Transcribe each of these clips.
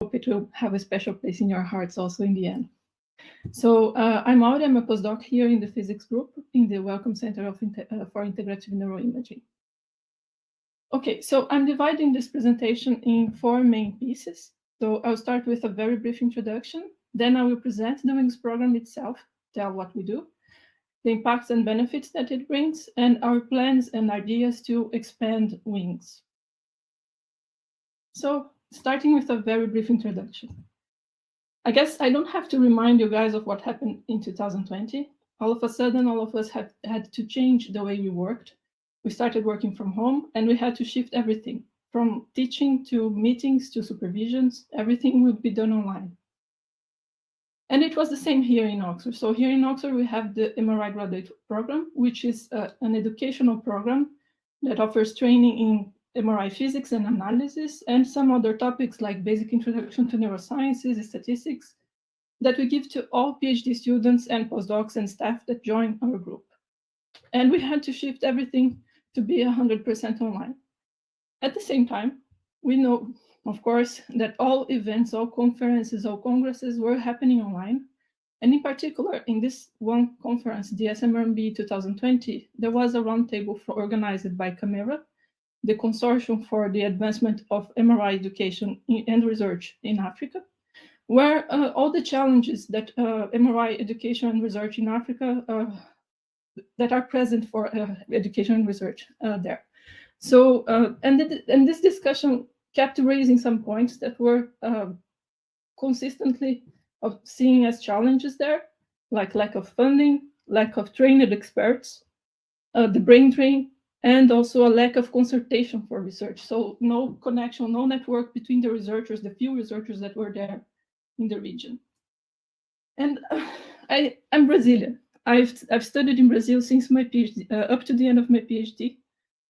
hope it will have a special place in your hearts also in the end. So I'm Aurea, I'm a postdoc here in the physics group in the Wellcome Center for Integrative Neuroimaging. Okay, so I'm dividing this presentation in 4 main pieces. So I'll start with a very brief introduction, then I will present the WINGS program itself, tell what we do, the impacts and benefits that it brings, and our plans and ideas to expand WINGS. So starting with a very brief introduction. I guess I don't have to remind you guys of what happened in 2020. All of a sudden, all of us had to change the way we worked. We started working from home and we had to shift everything from teaching to meetings to supervisions. Everything would be done online. And it was the same here in Oxford. So here in Oxford, we have the MRI graduate program, which is an educational program that offers training in MRI physics and analysis, and some other topics like basic introduction to neurosciences, statistics, that we give to all PhD students and postdocs and staff that join our group. And we had to shift everything to be 100% online. At the same time, we know, of course, that all events, all conferences, all congresses were happening online. And in particular, in this one conference, the SMRB 2020, there was a roundtable organized by Camera, the Consortium for the Advancement of MRI Education and Research in Africa, where all the challenges that MRI education and research in Africa that are present for education and research there. So, and this discussion kept raising some points that were consistently seen as challenges there, like lack of funding, lack of trained experts, the brain drain, and also a lack of consultation for research. So no connection, no network between the researchers, the few researchers that were there in the region. And I'm Brazilian. I've studied in Brazil since my PhD, up to the end of my PhD.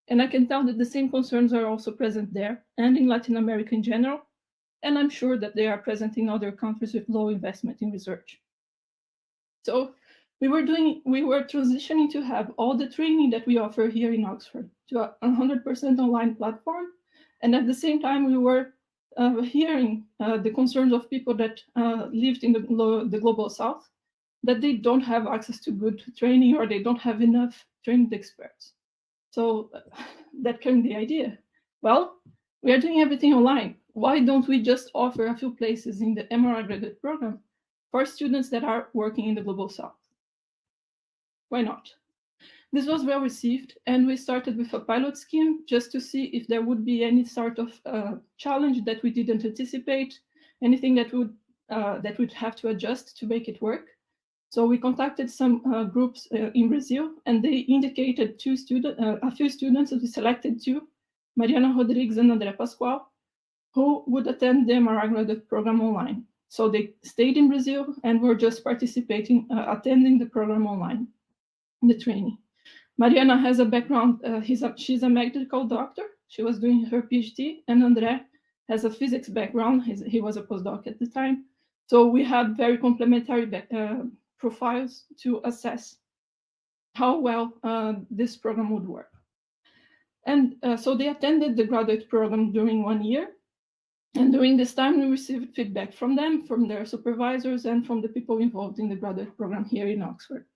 And I can tell that the same concerns are also present there and in Latin America in general. And I'm sure that they are present in other countries with low investment in research. So we were transitioning to have all the training that we offer here in Oxford to a 100% online platform. And at the same time, we were hearing the concerns of people that lived in the global south, that they don't have access to good training or they don't have enough trained experts. So that came the idea. Well, we are doing everything online. Why don't we just offer a few places in the MRI graduate program for students that are working in the global south? Why not? This was well received, and we started with a pilot scheme just to see if there would be any sort of challenge that we didn't anticipate, anything that we'd have to adjust to make it work. So we contacted some groups in Brazil, and they indicated a few students that we selected two, Mariana Rodrigues and André Pascoal, who would attend the MRI graduate program online. So they stayed in Brazil and were just participating, attending the program online, the training. Mariana has a background, she's a medical doctor. She was doing her PhD, and André has a physics background. He was a postdoc at the time. So we had very complementary profiles to assess how well this program would work. And so they attended the graduate program during 1 year. And during this time, we received feedback from them, from their supervisors, and from the people involved in the graduate program here in Oxford.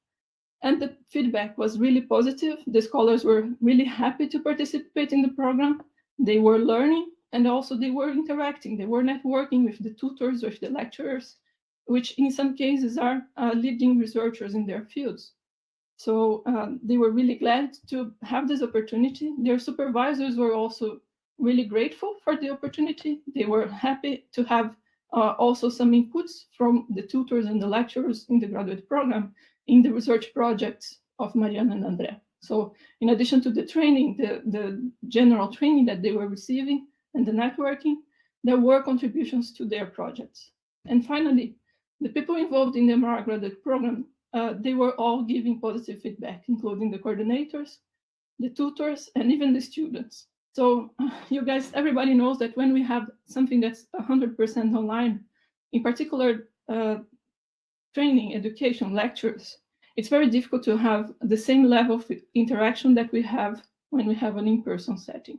And the feedback was really positive. The scholars were really happy to participate in the program. They were learning, and also they were interacting. They were networking with the tutors, with the lecturers, which in some cases are leading researchers in their fields. So they were really glad to have this opportunity. Their supervisors were also really grateful for the opportunity. They were happy to have also some inputs from the tutors and the lecturers in the graduate program in the research projects of Mariana and André. So in addition to the training, the general training that they were receiving and the networking, there were contributions to their projects. And finally, the people involved in the MRI graduate program, they were all giving positive feedback, including the coordinators, the tutors, and even the students. So you guys, everybody knows that when we have something that's 100% online, in particular, training, education, lectures, it's very difficult to have the same level of interaction that we have when we have an in-person setting.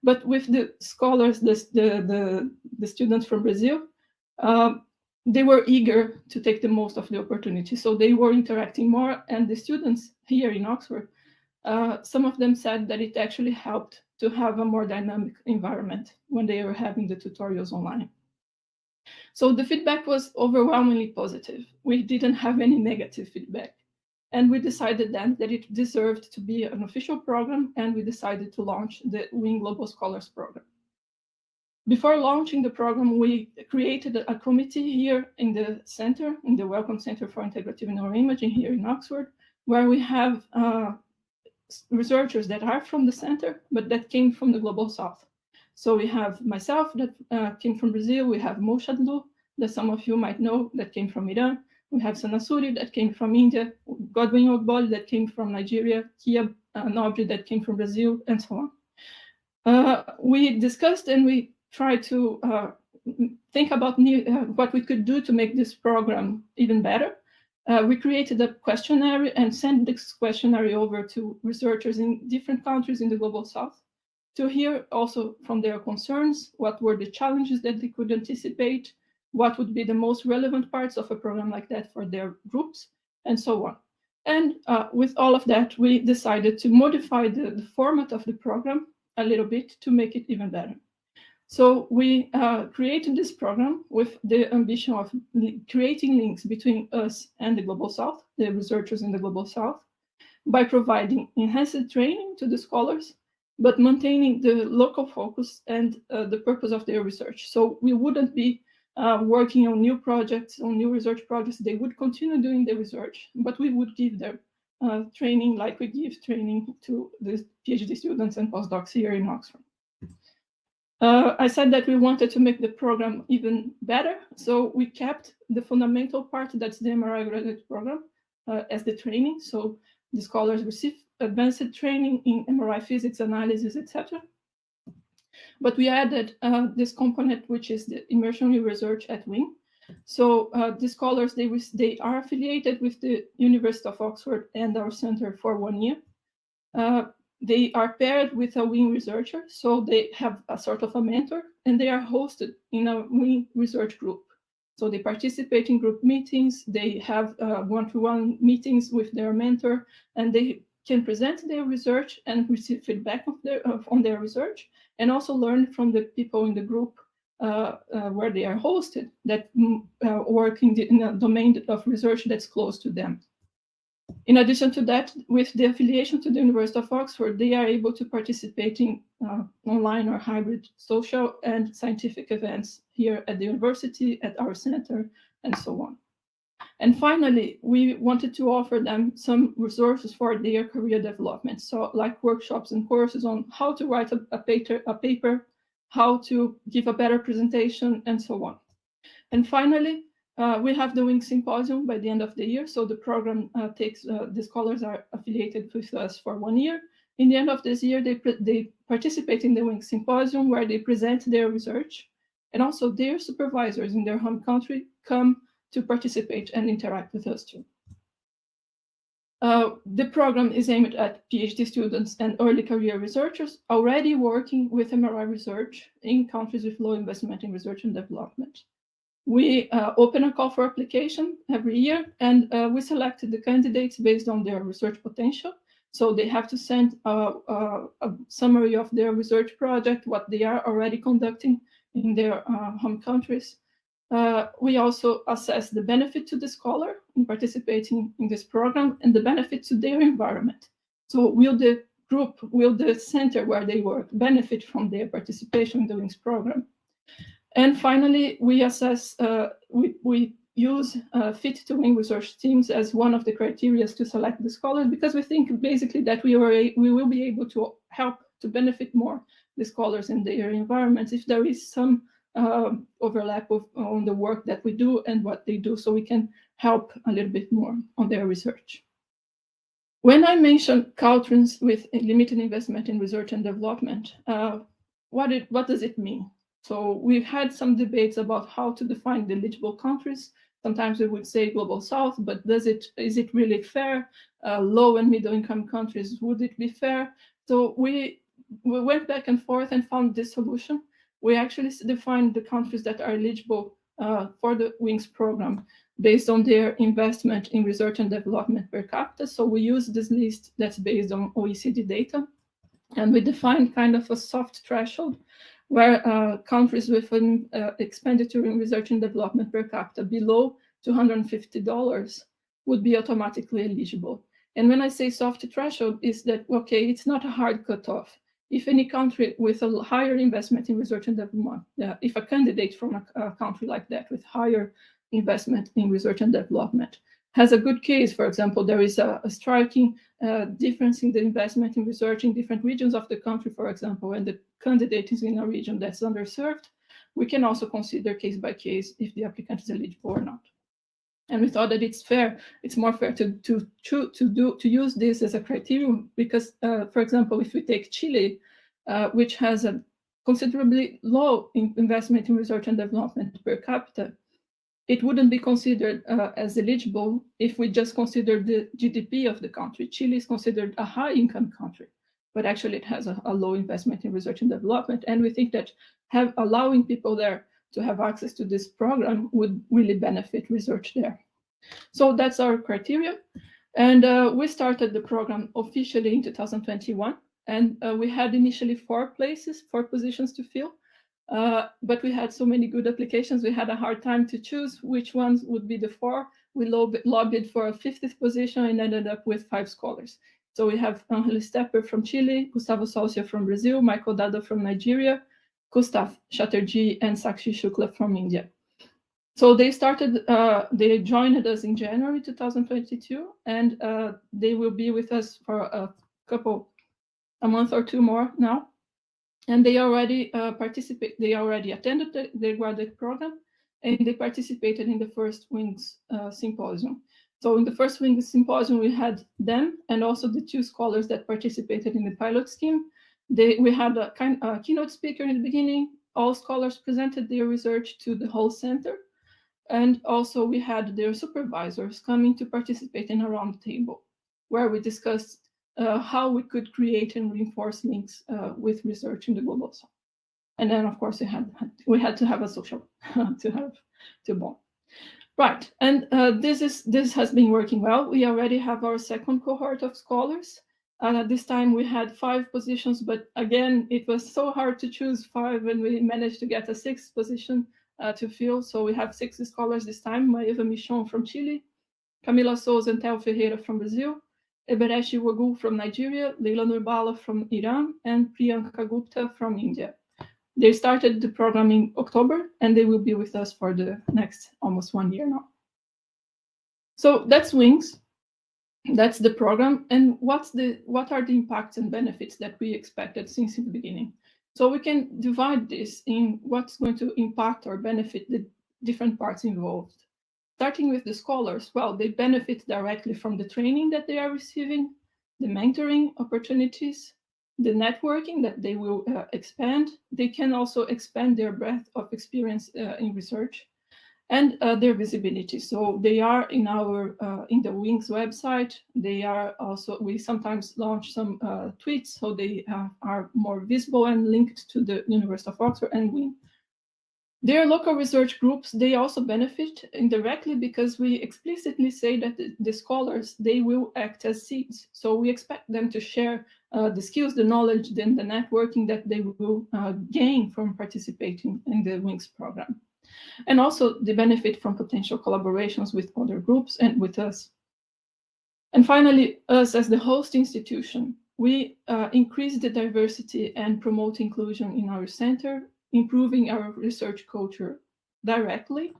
But with the scholars, the students from Brazil, they were eager to take the most of the opportunity. So they were interacting more, and the students here in Oxford, some of them said that it actually helped to have a more dynamic environment when they were having the tutorials online. So the feedback was overwhelmingly positive. We didn't have any negative feedback. And we decided then that it deserved to be an official program, and we decided to launch the Wing Global Scholars Program. Before launching the program, we created a committee here in the center, in the Wellcome Center for Integrative Neuroimaging here in Oxford, where we have researchers that are from the center, but that came from the Global South. So we have myself that came from Brazil, we have Mo Shadlu, that some of you might know, that came from Iran, we have Sanasuri that came from India, Godwin Ogboli that came from Nigeria, Kia Nobri that came from Brazil, and so on. We discussed and we tried to think about what we could do to make this program even better. We created a questionnaire and sent this questionnaire over to researchers in different countries in the Global South to hear also from their concerns, what were the challenges that they could anticipate, what would be the most relevant parts of a program like that for their groups, and so on. And with all of that, we decided to modify the format of the program a little bit to make it even better. So we created this program with the ambition of creating links between us and the Global South, the researchers in the Global South, by providing enhanced training to the scholars, but maintaining the local focus and the purpose of their research. So we wouldn't be working on new projects, on new research projects. They would continue doing the research, but we would give them training like we give training to the PhD students and postdocs here in Oxford. I said that we wanted to make the program even better, so we kept the fundamental part, that's the MRI graduate program, as the training. So the scholars receive advanced training in MRI physics, analysis, etc. But we added this component, which is the immersion in research at Wing. So the scholars, they are affiliated with the University of Oxford and our center for 1 year. They are paired with a Wing researcher, so they have a sort of a mentor, and they are hosted in a Wing research group. So they participate in group meetings, they have one-to-one meetings with their mentor, and they can present their research and receive feedback on their research, and also learn from the people in the group where they are hosted that work in a domain of research that's close to them. In addition to that, with the affiliation to the University of Oxford, they are able to participate in online or hybrid social and scientific events here at the university, at our center, and so on. And finally, we wanted to offer them some resources for their career development. So like workshops and courses on how to write a paper, how to give a better presentation, and so on. And finally, we have the Wing Symposium by the end of the year. So the program the scholars are affiliated with us for 1 year. In the end of this year, they participate in the Wing Symposium where they present their research, and also their supervisors in their home country come to participate and interact with us too. The program is aimed at PhD students and early career researchers already working with MRI research in countries with low investment in research and development. We open a call for application every year, and we selected the candidates based on their research potential. So they have to send a summary of their research project, what they are already conducting in their home countries. We also assess the benefit to the scholar in participating in this program and the benefit to their environment. So will the center where they work benefit from their participation in the WINGS program? And finally, we assess, we use fit to Wing research teams as one of the criteria to select the scholars, because we think basically that we will be able to help to benefit more the scholars in their environments if there is some overlap on the work that we do and what they do, so we can help a little bit more on their research. When I mention countries with limited investment in research and development, what does it mean? So we've had some debates about how to define the eligible countries. Sometimes we would say Global South, but is it really fair? Low and middle income countries, would it be fair? So we we went back and forth and found this solution. We actually defined the countries that are eligible for the WINGS program based on their investment in research and development per capita. So we use this list that's based on OECD data, and we defined kind of a soft threshold where countries with an expenditure in research and development per capita below $250 would be automatically eligible. And when I say soft threshold, is that, okay, it's not a hard cutoff. If any country with a higher investment in research and development, if a candidate from a country like that with higher investment in research and development has a good case, for example, there is a striking difference in the investment in research in different regions of the country, for example, and the candidate is in a region that's underserved, we can also consider case by case if the applicant is eligible or not. And we thought that it's fair, it's more fair to use this as a criterion because, for example, if we take Chile, which has a considerably low investment in research and development per capita, it wouldn't be considered as eligible if we just consider the GDP of the country. Chile is considered a high-income country, but actually it has a low investment in research and development. And we think that allowing people there to have access to this program would really benefit research there. So that's our criteria. And we started the program officially in 2021. And we had initially 4 positions to fill. But we had so many good applications, we had a hard time to choose which ones would be the 4. We lobbied for a 50th position and ended up with 5 scholars. So we have Angel Stepper from Chile, Gustavo Salcia from Brazil, Michael Dada from Nigeria, Gustav Chatterjee and Sakshi Shukla from India. So they joined us in January 2022, and they will be with us for a month or 2 more now. And they already they already attended the graduate program, and they participated in the first WINGS symposium. So in the first WINGS symposium, we had them and also the 2 scholars that participated in the pilot scheme. We had a keynote speaker in the beginning. All scholars presented their research to the whole center. And also we had their supervisors coming to participate in a round table where we discussed how we could create and reinforce links with research in the global south. And then, of course, we had to have a social to bond. Right, and this has been working well. We already have our second cohort of scholars. This time we had 5 positions, but again, it was so hard to choose 5, and we managed to get a 6th position to fill. So we have 6 scholars this time: Maeva Michon from Chile, Camila Souza and Theo Ferreira from Brazil, Ebereshi Wagul from Nigeria, Leila Nurbala from Iran, and Priyanka Gupta from India. They started the program in October, and they will be with us for the next almost 1 year now. So that's WINGS. That's the program. And what are the impacts and benefits that we expected since the beginning? So we can divide this in what's going to impact or benefit the different parts involved. Starting with the scholars, well, they benefit directly from the training that they are receiving, the mentoring opportunities, the networking that they will expand. They can also expand their breadth of experience in research, and their visibility. So they are in the WINGS website. They are also, we sometimes launch some tweets, so they are more visible and linked to the University of Oxford and WING. Their local research groups, they also benefit indirectly because we explicitly say that the scholars, they will act as seeds. So we expect them to share the skills, the knowledge, then the networking that they will gain from participating in the WINGS program. And also the benefit from potential collaborations with other groups and with us. And finally, us as the host institution, we increase the diversity and promote inclusion in our center, improving our research culture directly.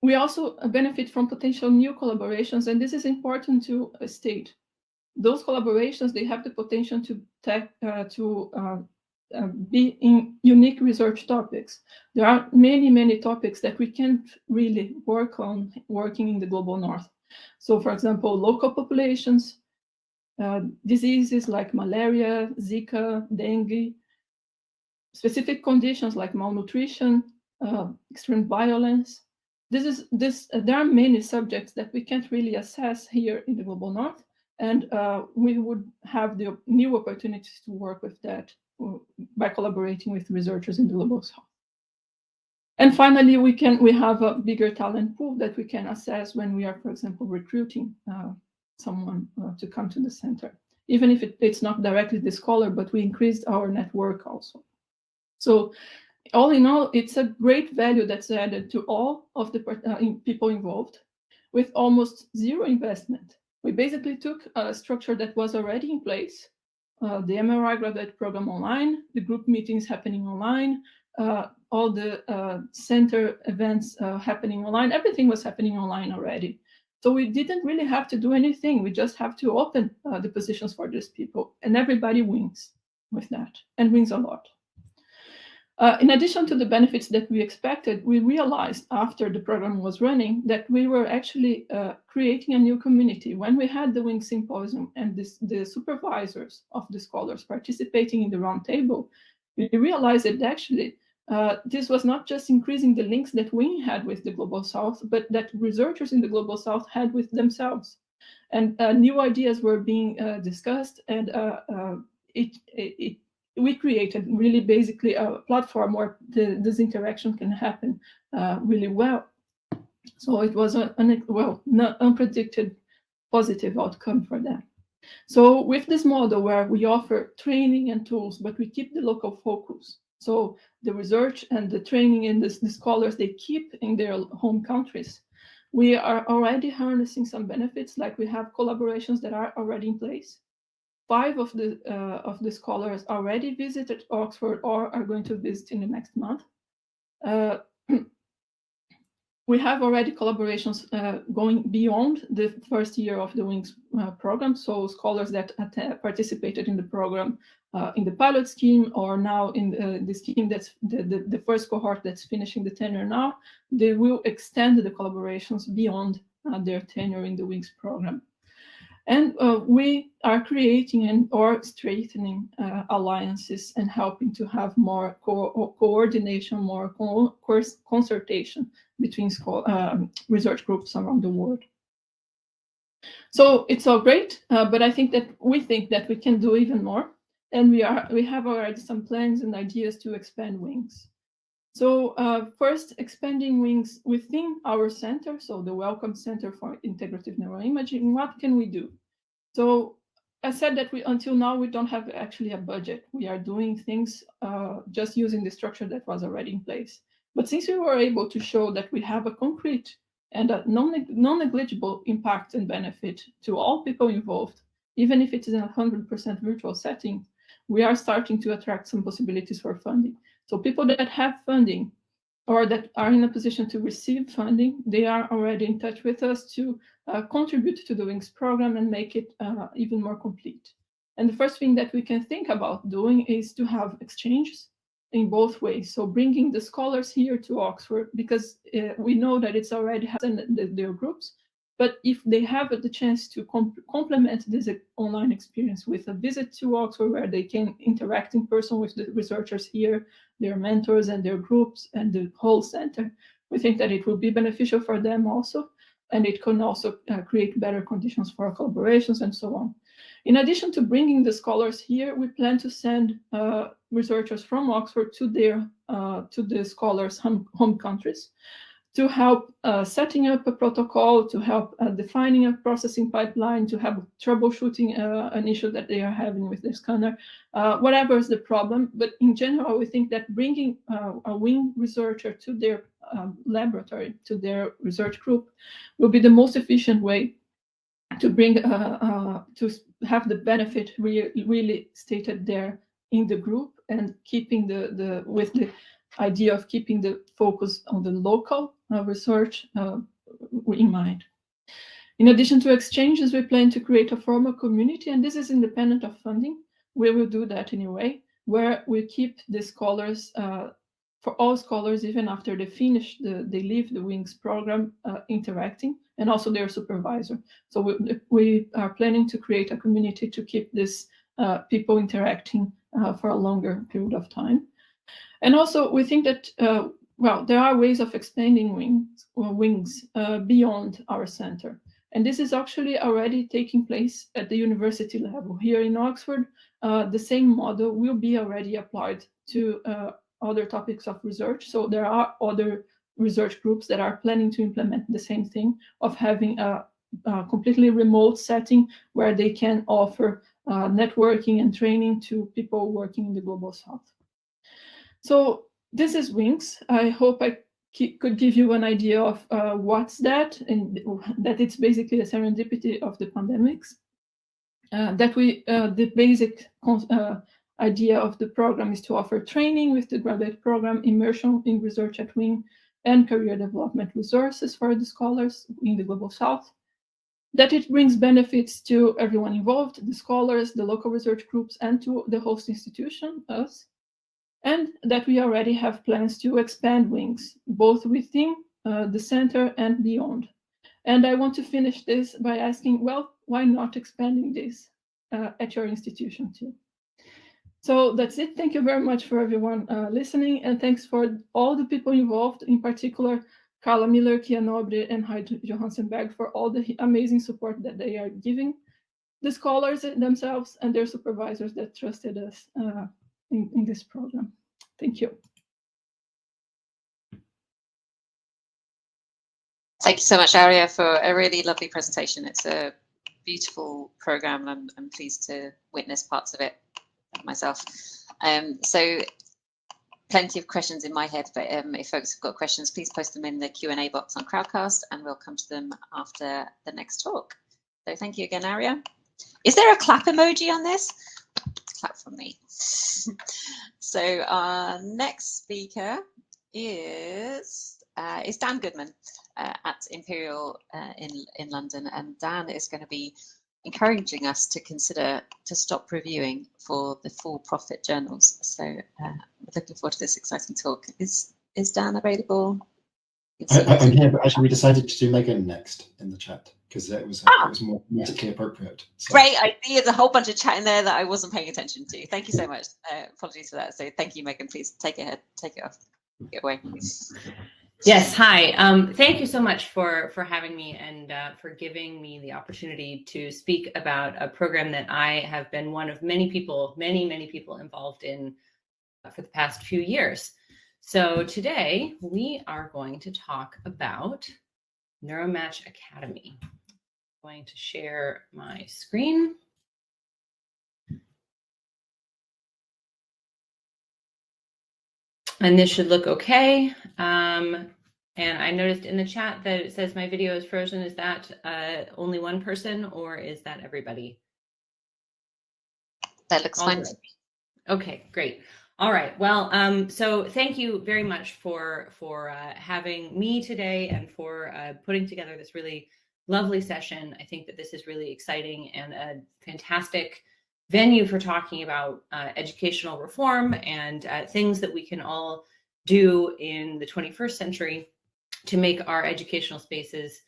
We also benefit from potential new collaborations, and this is important to state. Those collaborations, they have the potential to be in unique research topics. There are many, many topics that we can't really work on working in the global north. So, for example, local populations, diseases like malaria, Zika, dengue, specific conditions like malnutrition, extreme violence. There are many subjects that we can't really assess here in the global north, And we would have the new opportunities to work with that by collaborating with researchers in the Global South. And finally, we have a bigger talent pool that we can assess when we are, for example, recruiting someone to come to the center, even if it's not directly the scholar, but we increased our network also. So all in all, it's a great value that's added to all of the people involved with almost zero investment. We basically took a structure that was already in place, the MRI graduate program online, the group meetings happening online, all the center events happening online. Everything was happening online already. So we didn't really have to do anything. We just have to open the positions for these people, and everybody wins with that, and wins a lot. In addition to the benefits that we expected, we realized after the program was running that we were actually creating a new community. When we had the Wings Symposium and the supervisors of the scholars participating in the roundtable, we realized that actually this was not just increasing the links that we had with the Global South, but that researchers in the Global South had with themselves. And new ideas were being discussed, and we created really basically a platform where this interaction can happen really well. So it was an unpredicted positive outcome for them. So with this model where we offer training and tools, but we keep the local focus. So the research and the training and the scholars, they keep in their home countries. We are already harnessing some benefits, like we have collaborations that are already in place. 5 of the scholars already visited Oxford or are going to visit in the next month. We have already collaborations going beyond the first year of the Wings program. So scholars that participated in the program in the pilot scheme, or now in the scheme that's the first cohort that's finishing the tenure now, they will extend the collaborations beyond their tenure in the Wings program. And we are creating or strengthening alliances and helping to have more coordination, more consultation between research groups around the world. So it's all great, but I think that we can do even more, and we have already some plans and ideas to expand Wings. So first, expanding Wings within our center, so the Wellcome Center for Integrative Neuroimaging. What can we do? So I said that until now we don't have actually a budget. We are doing things just using the structure that was already in place. But since we were able to show that we have a concrete and a non-negligible impact and benefit to all people involved, even if it is in a 100% virtual setting, we are starting to attract some possibilities for funding. So people that have funding or that are in a position to receive funding, they are already in touch with us to contribute to the Wings program and make it even more complete. And the first thing that we can think about doing is to have exchanges in both ways. So bringing the scholars here to Oxford, because we know that it's already happened in their groups, but if they have the chance to complement this online experience with a visit to Oxford where they can interact in person with the researchers here, their mentors and their groups and the whole center, we think that it will be beneficial for them also, and it can also create better conditions for collaborations and so on. In addition to bringing the scholars here, we plan to send researchers from Oxford to the scholars' home countries to help setting up a protocol, to help defining a processing pipeline, to help troubleshooting an issue that they are having with their scanner, whatever is the problem. But in general, we think that bringing a wing researcher to their laboratory, to their research group, will be the most efficient way to bring to have the benefit really stated there in the group, and keeping with the idea of keeping the focus on the local research in mind. In addition to exchanges, we plan to create a formal community, and this is independent of funding. We will do that anyway, where we keep the scholars, for all scholars, even after they finish, they leave the Wings program, interacting, and also their supervisor. So we are planning to create a community to keep this people interacting for a longer period of time. And also, we think that, there are ways of expanding Wings beyond our center. And this is actually already taking place at the university level. Here in Oxford, the same model will be already applied to other topics of research. So there are other research groups that are planning to implement the same thing of having a completely remote setting where they can offer networking and training to people working in the Global South. So this is WINGS. I hope I could give you an idea of what's that, and that it's basically a serendipity of the pandemics. The basic idea of the program is to offer training with the graduate program, immersion in research at WING, and career development resources for the scholars in the Global South. That it brings benefits to everyone involved, the scholars, the local research groups, and to the host institution, us. And that we already have plans to expand WINGS, both within the center and beyond. And I want to finish this by asking, well, why not expanding this at your institution too? So that's it. Thank you very much for everyone listening, and thanks for all the people involved, in particular, Carla Miller, Kia Nobre, and Heidi Johansen-Berg for all the amazing support that they are giving the scholars themselves and their supervisors that trusted us in this program. Thank you. Thank you so much, Aurea, for a really lovely presentation. It's a beautiful program, and I'm pleased to witness parts of it myself. So plenty of questions in my head, but if folks have got questions, please post them in the Q&A box on Crowdcast, and we'll come to them after the next talk. So thank you again, Aurea. Is there a clap emoji on this? Clap from me. So our next speaker is Dan Goodman at Imperial in London, and Dan is going to be encouraging us to consider to stop reviewing for the for-profit journals. So we're looking forward to this exciting talk. Is Dan available? I'm here, but actually we decided to do Megan next in the chat because it was more politically appropriate. So. Great. I see there's a whole bunch of chat in there that I wasn't paying attention to. Thank you so much. Apologies for that. So thank you, Megan. Please take it ahead. Take it off. Get away. Yes, hi. Thank you so much for having me and for giving me the opportunity to speak about a program that I have been one of many people involved in for the past few years. So today we are going to talk about Neuromatch Academy. I'm going to share my screen. And this should look okay. And I noticed in the chat that it says my video is frozen. Is that only one person, or is that everybody? That looks fine. Okay, great. All right. Well, so thank you very much for having me today and for putting together this really lovely session. I think that this is really exciting and a fantastic venue for talking about educational reform and things that we can all do in the 21st century to make our educational spaces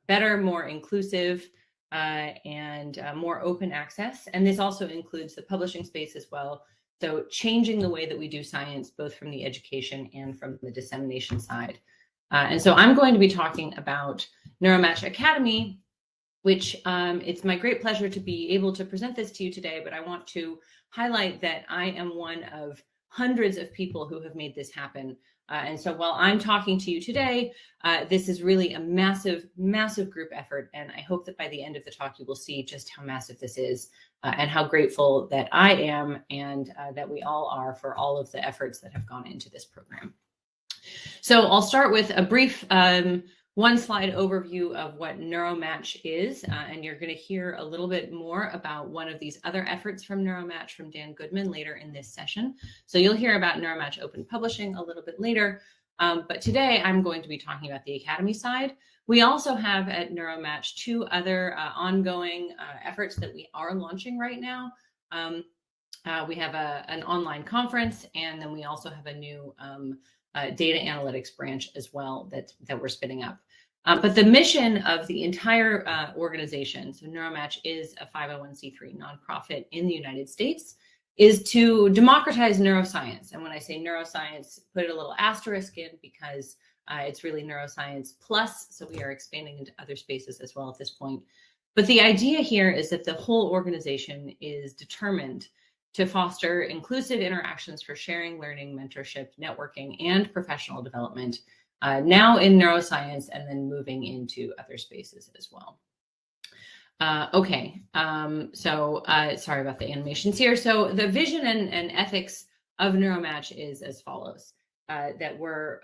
better, more inclusive, and more open access. And this also includes the publishing space as well. So changing the way that we do science, both from the education and from the dissemination side. And so I'm going to be talking about Neuromatch Academy, which it's my great pleasure to be able to present this to you today, but I want to highlight that I am one of hundreds of people who have made this happen. And so while I'm talking to you today, this is really a massive, massive group effort. And I hope that by the end of the talk, you will see just how massive this is and how grateful that I am and that we all are for all of the efforts that have gone into this program. So I'll start with a brief one slide overview of what Neuromatch is, and you're going to hear a little bit more about one of these other efforts from Neuromatch from Dan Goodman later in this session. So you'll hear about Neuromatch Open Publishing a little bit later, but today I'm going to be talking about the Academy side. We also have at Neuromatch two other ongoing efforts that we are launching right now. We have an online conference, and then we also have a new data analytics branch as well that we're spinning up. But the mission of the entire organization, so Neuromatch is a 501c3 nonprofit in the United States. is to democratize neuroscience. And when I say neuroscience, put a little asterisk in, because it's really neuroscience plus, so we are expanding into other spaces as well at this point. But the idea here is that the whole organization is determined to foster inclusive interactions for sharing, learning, mentorship, networking, and professional development, now in neuroscience and then moving into other spaces as well. Okay, so sorry about the animations here. So the vision and ethics of Neuromatch is as follows. That we're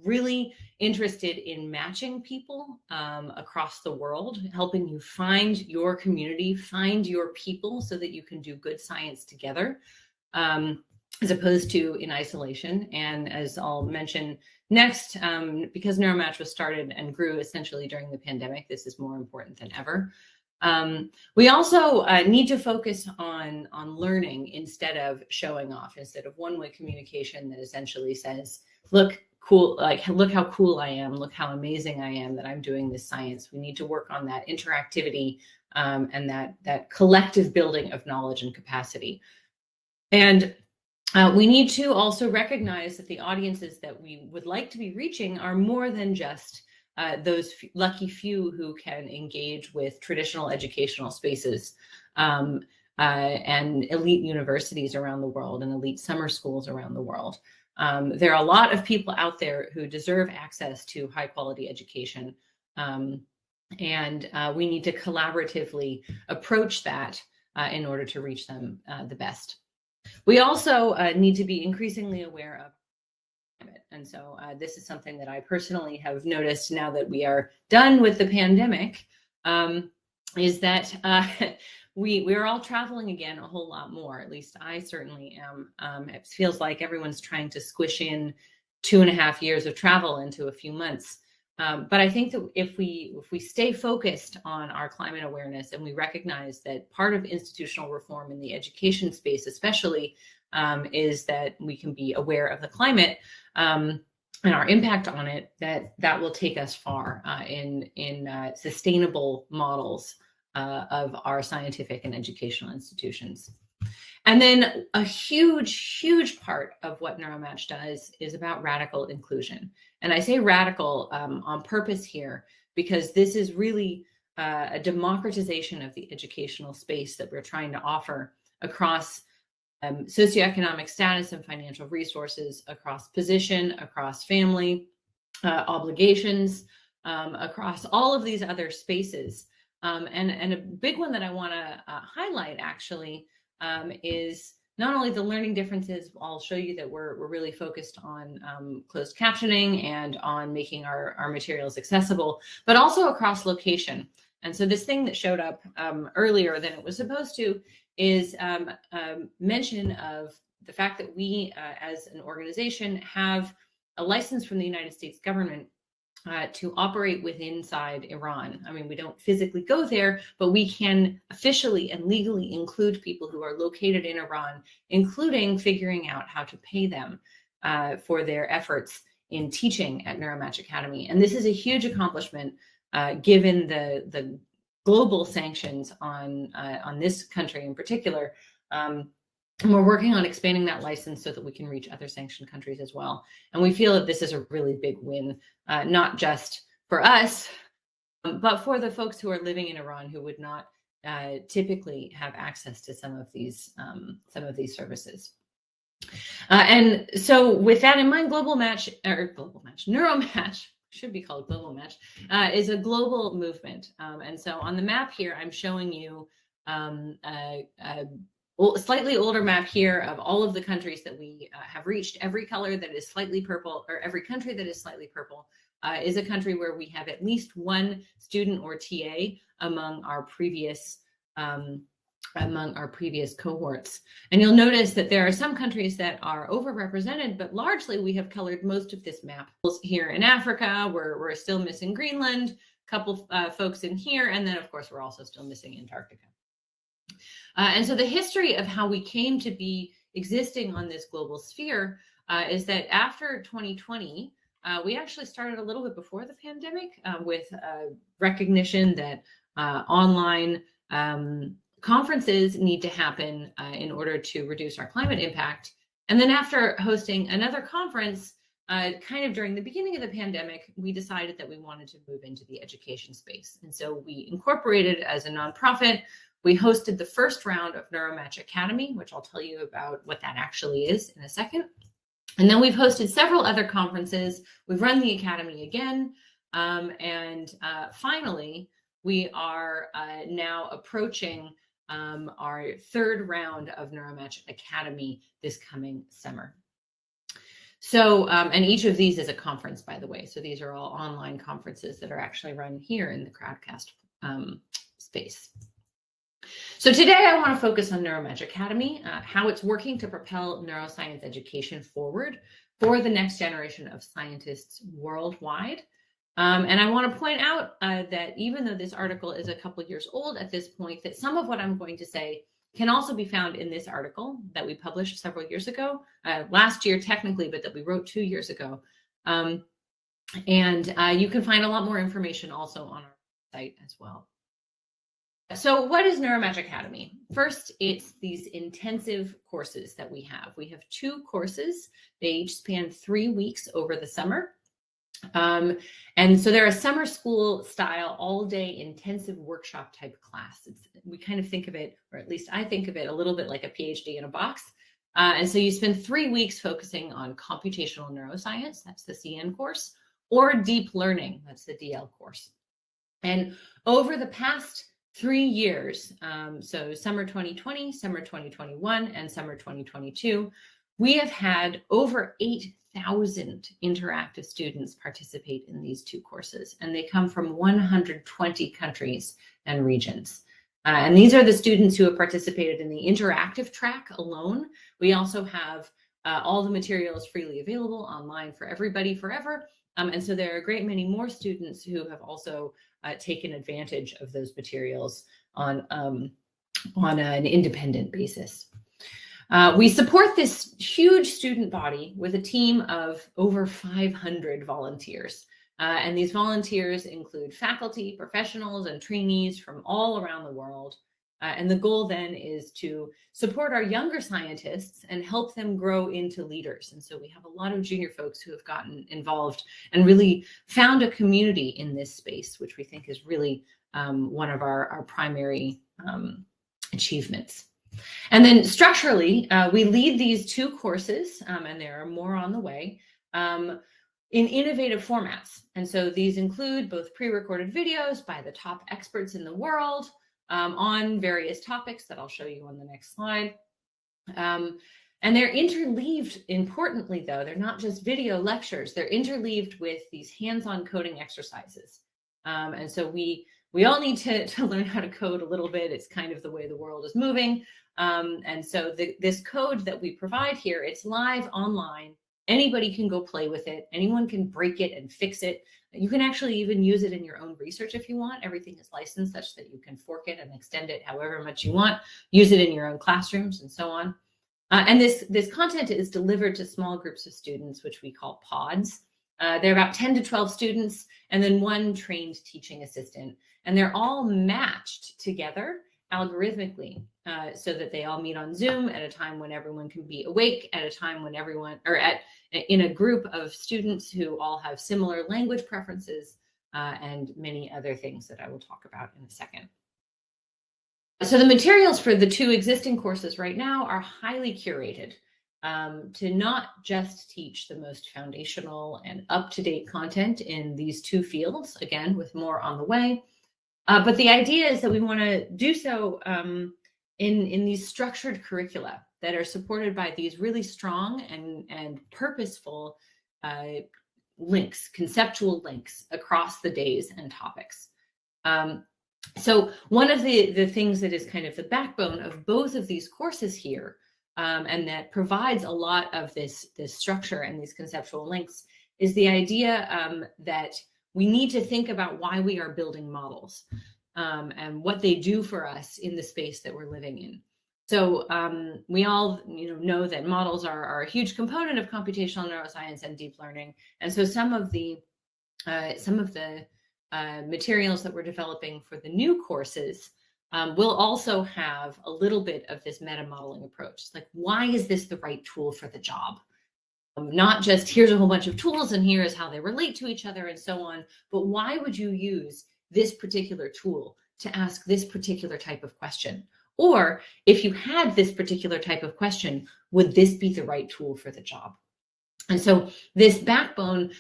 really interested in matching people across the world, helping you find your community, find your people so that you can do good science together, as opposed to in isolation. And as I'll mention next, because Neuromatch was started and grew essentially during the pandemic, this is more important than ever. We also need to focus on learning instead of showing off, instead of one-way communication that essentially says, look cool, like, look how cool I am, look how amazing I am that I'm doing this science. We need to work on that interactivity and that collective building of knowledge and capacity. And we need to also recognize that the audiences that we would like to be reaching are more than just those lucky few who can engage with traditional educational spaces and elite universities around the world and elite summer schools around the world. There are a lot of people out there who deserve access to high quality education. And we need to collaboratively approach that in order to reach them the best. We also need to be increasingly aware of it. And so this is something that I personally have noticed now that we are done with the pandemic, is that we're all traveling again a whole lot more. At least I certainly am. It feels like everyone's trying to squish in 2.5 years of travel into a few months. But I think that if we stay focused on our climate awareness and we recognize that part of institutional reform in the education space, especially, is that we can be aware of the climate and our impact on it, that will take us far in sustainable models of our scientific and educational institutions. And then a huge part of what Neuromatch does is about radical inclusion. And I say radical on purpose here, because this is really a democratization of the educational space that we're trying to offer across socioeconomic status and financial resources, across position, across family obligations, across all of these other spaces. And a big one that I want to highlight actually is not only the learning differences. I'll show you that we're really focused on closed captioning and on making our materials accessible, but also across location. And so this thing that showed up earlier than it was supposed to is mention of the fact that we as an organization have a license from the United States government to operate inside Iran. I mean, we don't physically go there, but we can officially and legally include people who are located in Iran, including figuring out how to pay them for their efforts in teaching at Neuromatch Academy. And this is a huge accomplishment given the global sanctions on this country in particular. And we're working on expanding that license so that we can reach other sanctioned countries as well. And we feel that this is a really big win, not just for us, but for the folks who are living in Iran who would not typically have access to some of these services. And so with that in mind, Neuromatch should be called Global Match, is a global movement. And so on the map here, I'm showing you a slightly older map here of all of the countries that we have reached. Every color that is slightly purple, or every country that is slightly purple, is a country where we have at least one student or TA among our previous cohorts. And you'll notice that there are some countries that are overrepresented, but largely we have colored most of this map. Here in Africa, we're still missing Greenland, a couple folks in here, and then of course we're also still missing Antarctica. And so the history of how we came to be existing on this global sphere is that after 2020, we actually started a little bit before the pandemic with recognition that online conferences need to happen in order to reduce our climate impact. And then after hosting another conference, kind of during the beginning of the pandemic, we decided that we wanted to move into the education space. And so we incorporated as a nonprofit. We hosted the first round of Neuromatch Academy, which I'll tell you about what that actually is in a second. And then we've hosted several other conferences. We've run the Academy again. And finally, we are now approaching our third round of Neuromatch Academy this coming summer. So, and each of these is a conference, by the way. So these are all online conferences that are actually run here in the Crowdcast space. So today I want to focus on Neuromatch Academy, how it's working to propel neuroscience education forward for the next generation of scientists worldwide. And I want to point out that even though this article is a couple years old at this point, that some of what I'm going to say can also be found in this article that we published several years ago, last year technically, but that we wrote 2 years ago. And you can find a lot more information also on our site as well. So what is Neuromatch Academy? First, it's these intensive courses that we have. We have 2 courses. They each span 3 weeks over the summer. And so they're a summer school style, all day intensive workshop type class. We kind of think of it, or at least I think of it a little bit like a PhD in a box. And so you spend 3 weeks focusing on computational neuroscience, that's the CN course, or deep learning, that's the DL course. And over the past 3 years, so summer 2020, summer 2021, and summer 2022, we have had over 8,000 interactive students participate in these 2 courses, and they come from 120 countries and regions. And these are the students who have participated in the interactive track alone. We also have all the materials freely available online for everybody forever. And so there are a great many more students who have also taken advantage of those materials on an independent basis. We support this huge student body with a team of over 500 volunteers. And these volunteers include faculty, professionals, and trainees from all around the world. And the goal then is to support our younger scientists and help them grow into leaders. And so we have a lot of junior folks who have gotten involved and really found a community in this space, which we think is really one of our primary achievements. And then structurally, we lead these 2 courses, and there are more on the way, in innovative formats. And so these include both pre-recorded videos by the top experts in the world on various topics that I'll show you on the next slide. And they're interleaved, importantly though, they're not just video lectures, they're interleaved with these hands-on coding exercises. And so we all need to learn how to code a little bit. It's kind of the way the world is moving. And so this code that we provide here, it's live online. Anybody can go play with it. Anyone can break it and fix it. You can actually even use it in your own research if you want. Everything is licensed such that you can fork it and extend it however much you want. Use it in your own classrooms and so on. And this content is delivered to small groups of students, which we call pods. They're about 10 to 12 students, and then 1 trained teaching assistant. And they're all matched together algorithmically so that they all meet on Zoom at a time when everyone can be awake, at a time when everyone, or in a group of students who all have similar language preferences and many other things that I will talk about in a second. So the materials for the 2 existing courses right now are highly curated to not just teach the most foundational and up-to-date content in these 2 fields, again, with more on the way. But the idea is that we want to do so in these structured curricula that are supported by these really strong and purposeful links, conceptual links across the days and topics. So one of the things that is kind of the backbone of both of these courses here, and that provides a lot of this structure and these conceptual links, is the idea that we need to think about why we are building models and what they do for us in the space that we're living in. So we all know that models are a huge component of computational neuroscience and deep learning. And so some of the materials that we're developing for the new courses we'll also have a little bit of this meta modeling approach. It's like, why is this the right tool for the job? Not just here's a whole bunch of tools and here is how they relate to each other and so on, but why would you use this particular tool to ask this particular type of question? Or if you had this particular type of question, would this be the right tool for the job? And so this backbone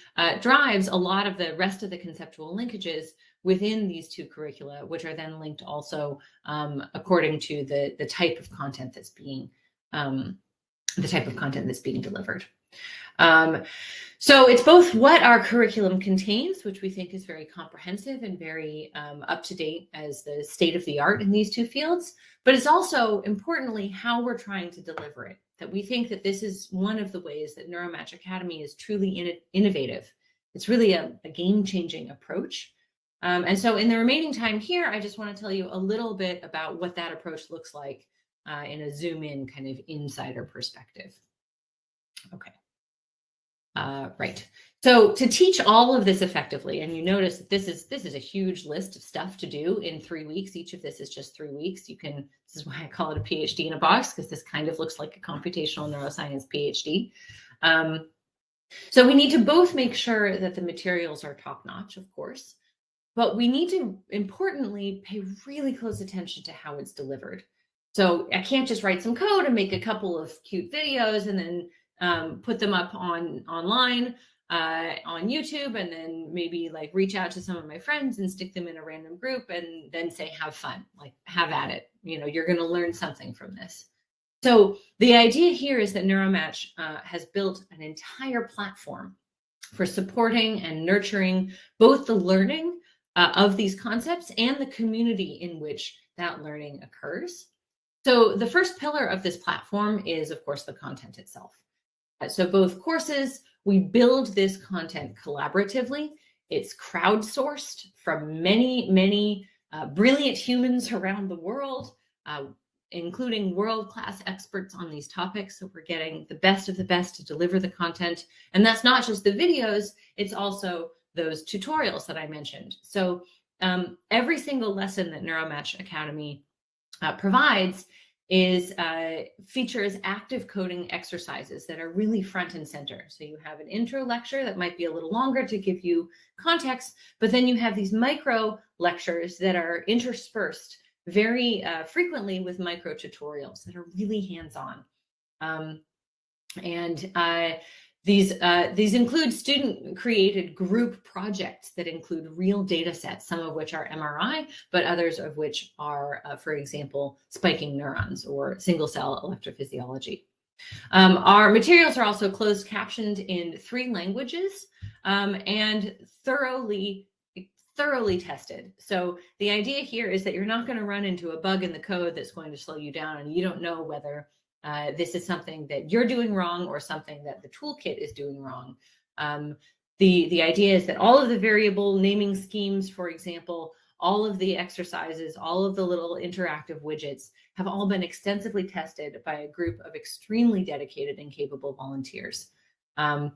drives a lot of the rest of the conceptual linkages within these two curricula, which are then linked also according to the type of content that's being delivered. So it's both what our curriculum contains, which we think is very comprehensive and very up to date as the state of the art in these two fields, but it's also importantly how we're trying to deliver it. That we think that this is one of the ways that Neuromatch Academy is truly innovative. It's really a game-changing approach. And so in the remaining time here, I just want to tell you a little bit about what that approach looks like in a zoom-in kind of insider perspective. Okay. Right. So to teach all of this effectively, and you notice that this is a huge list of stuff to do in 3 weeks. Each of this is just 3 weeks. This is why I call it a PhD in a box, because this kind of looks like a computational neuroscience PhD. So we need to both make sure that the materials are top-notch, of course, but we need to importantly pay really close attention to how it's delivered. So I can't just write some code and make a couple of cute videos and then put them up online on YouTube, and then maybe like reach out to some of my friends and stick them in a random group and then say, have fun, like have at it. You know, you're going to learn something from this. So the idea here is that Neuromatch has built an entire platform for supporting and nurturing both the learning of these concepts and the community in which that learning occurs. So the first pillar of this platform is, of course, the content itself. So both courses, we build this content collaboratively. It's crowdsourced from many brilliant humans around the world, including world-class experts on these topics. So we're getting the best of the best to deliver the content. And that's not just the videos, it's also those tutorials that I mentioned. So every single lesson that Neuromatch Academy provides features active coding exercises that are really front and center. So you have an intro lecture that might be a little longer to give you context, but then you have these micro lectures that are interspersed very frequently with micro tutorials that are really hands-on. These include student-created group projects that include real data sets, some of which are MRI, but others of which are, for example, spiking neurons or single-cell electrophysiology. Our materials are also closed captioned in 3 languages and thoroughly tested. So the idea here is that you're not going to run into a bug in the code that's going to slow you down, and you don't know whether this is something that you're doing wrong or something that the toolkit is doing wrong. The idea is that all of the variable naming schemes, for example, all of the exercises, all of the little interactive widgets have all been extensively tested by a group of extremely dedicated and capable volunteers. And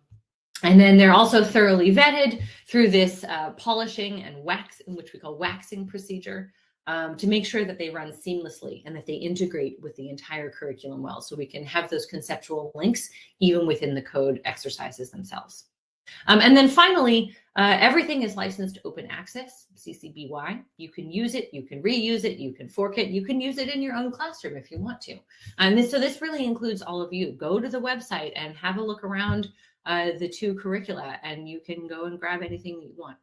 then they're also thoroughly vetted through this polishing and which we call waxing procedure, to make sure that they run seamlessly and that they integrate with the entire curriculum well, so we can have those conceptual links even within the code exercises themselves. And then finally, everything is licensed open access, CC BY. You can use it, you can reuse it, you can fork it, you can use it in your own classroom if you want to. And so this really includes all of you. Go to the website and have a look around the 2 curricula, and you can go and grab anything that you want.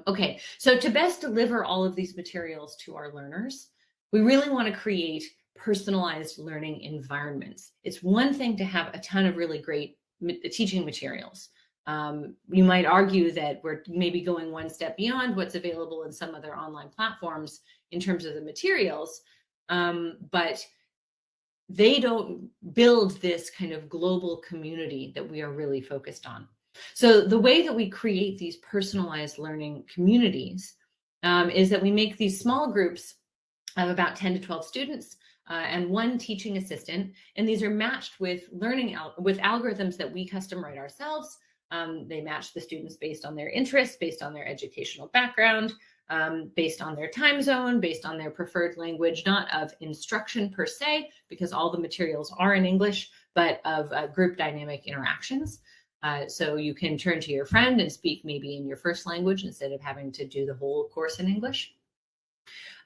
Okay, so to best deliver all of these materials to our learners, we really want to create personalized learning environments. It's one thing to have a ton of really great teaching materials. You might argue that we're maybe going one step beyond what's available in some other online platforms in terms of the materials, but they don't build this kind of global community that we are really focused on. So the way that we create these personalized learning communities is that we make these small groups of about 10 to 12 students and 1 teaching assistant, and these are matched with with algorithms that we custom write ourselves They match the students based on their interests, based on their educational background, based on their time zone, based on their preferred language, not of instruction per se, because all the materials are in English, but of group dynamic interactions. So you can turn to your friend and speak maybe in your first language instead of having to do the whole course in English.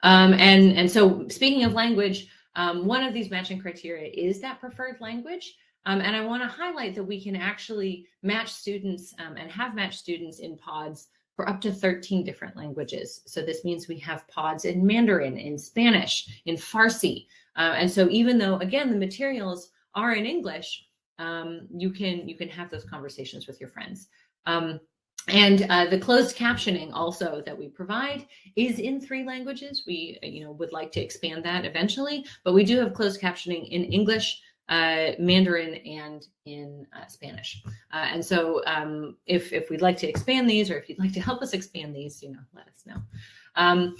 And so speaking of language, one of these matching criteria is that preferred language. And I want to highlight that we can actually match students and have matched students in pods for up to 13 different languages. So this means we have pods in Mandarin, in Spanish, in Farsi. And so even though, again, the materials are in English, you can have those conversations with your friends. And the closed captioning also that we provide is in 3 languages. We would like to expand that eventually, but we do have closed captioning in English, Mandarin, and in Spanish. And so if we'd like to expand these, or if you'd like to help us expand these, let us know. And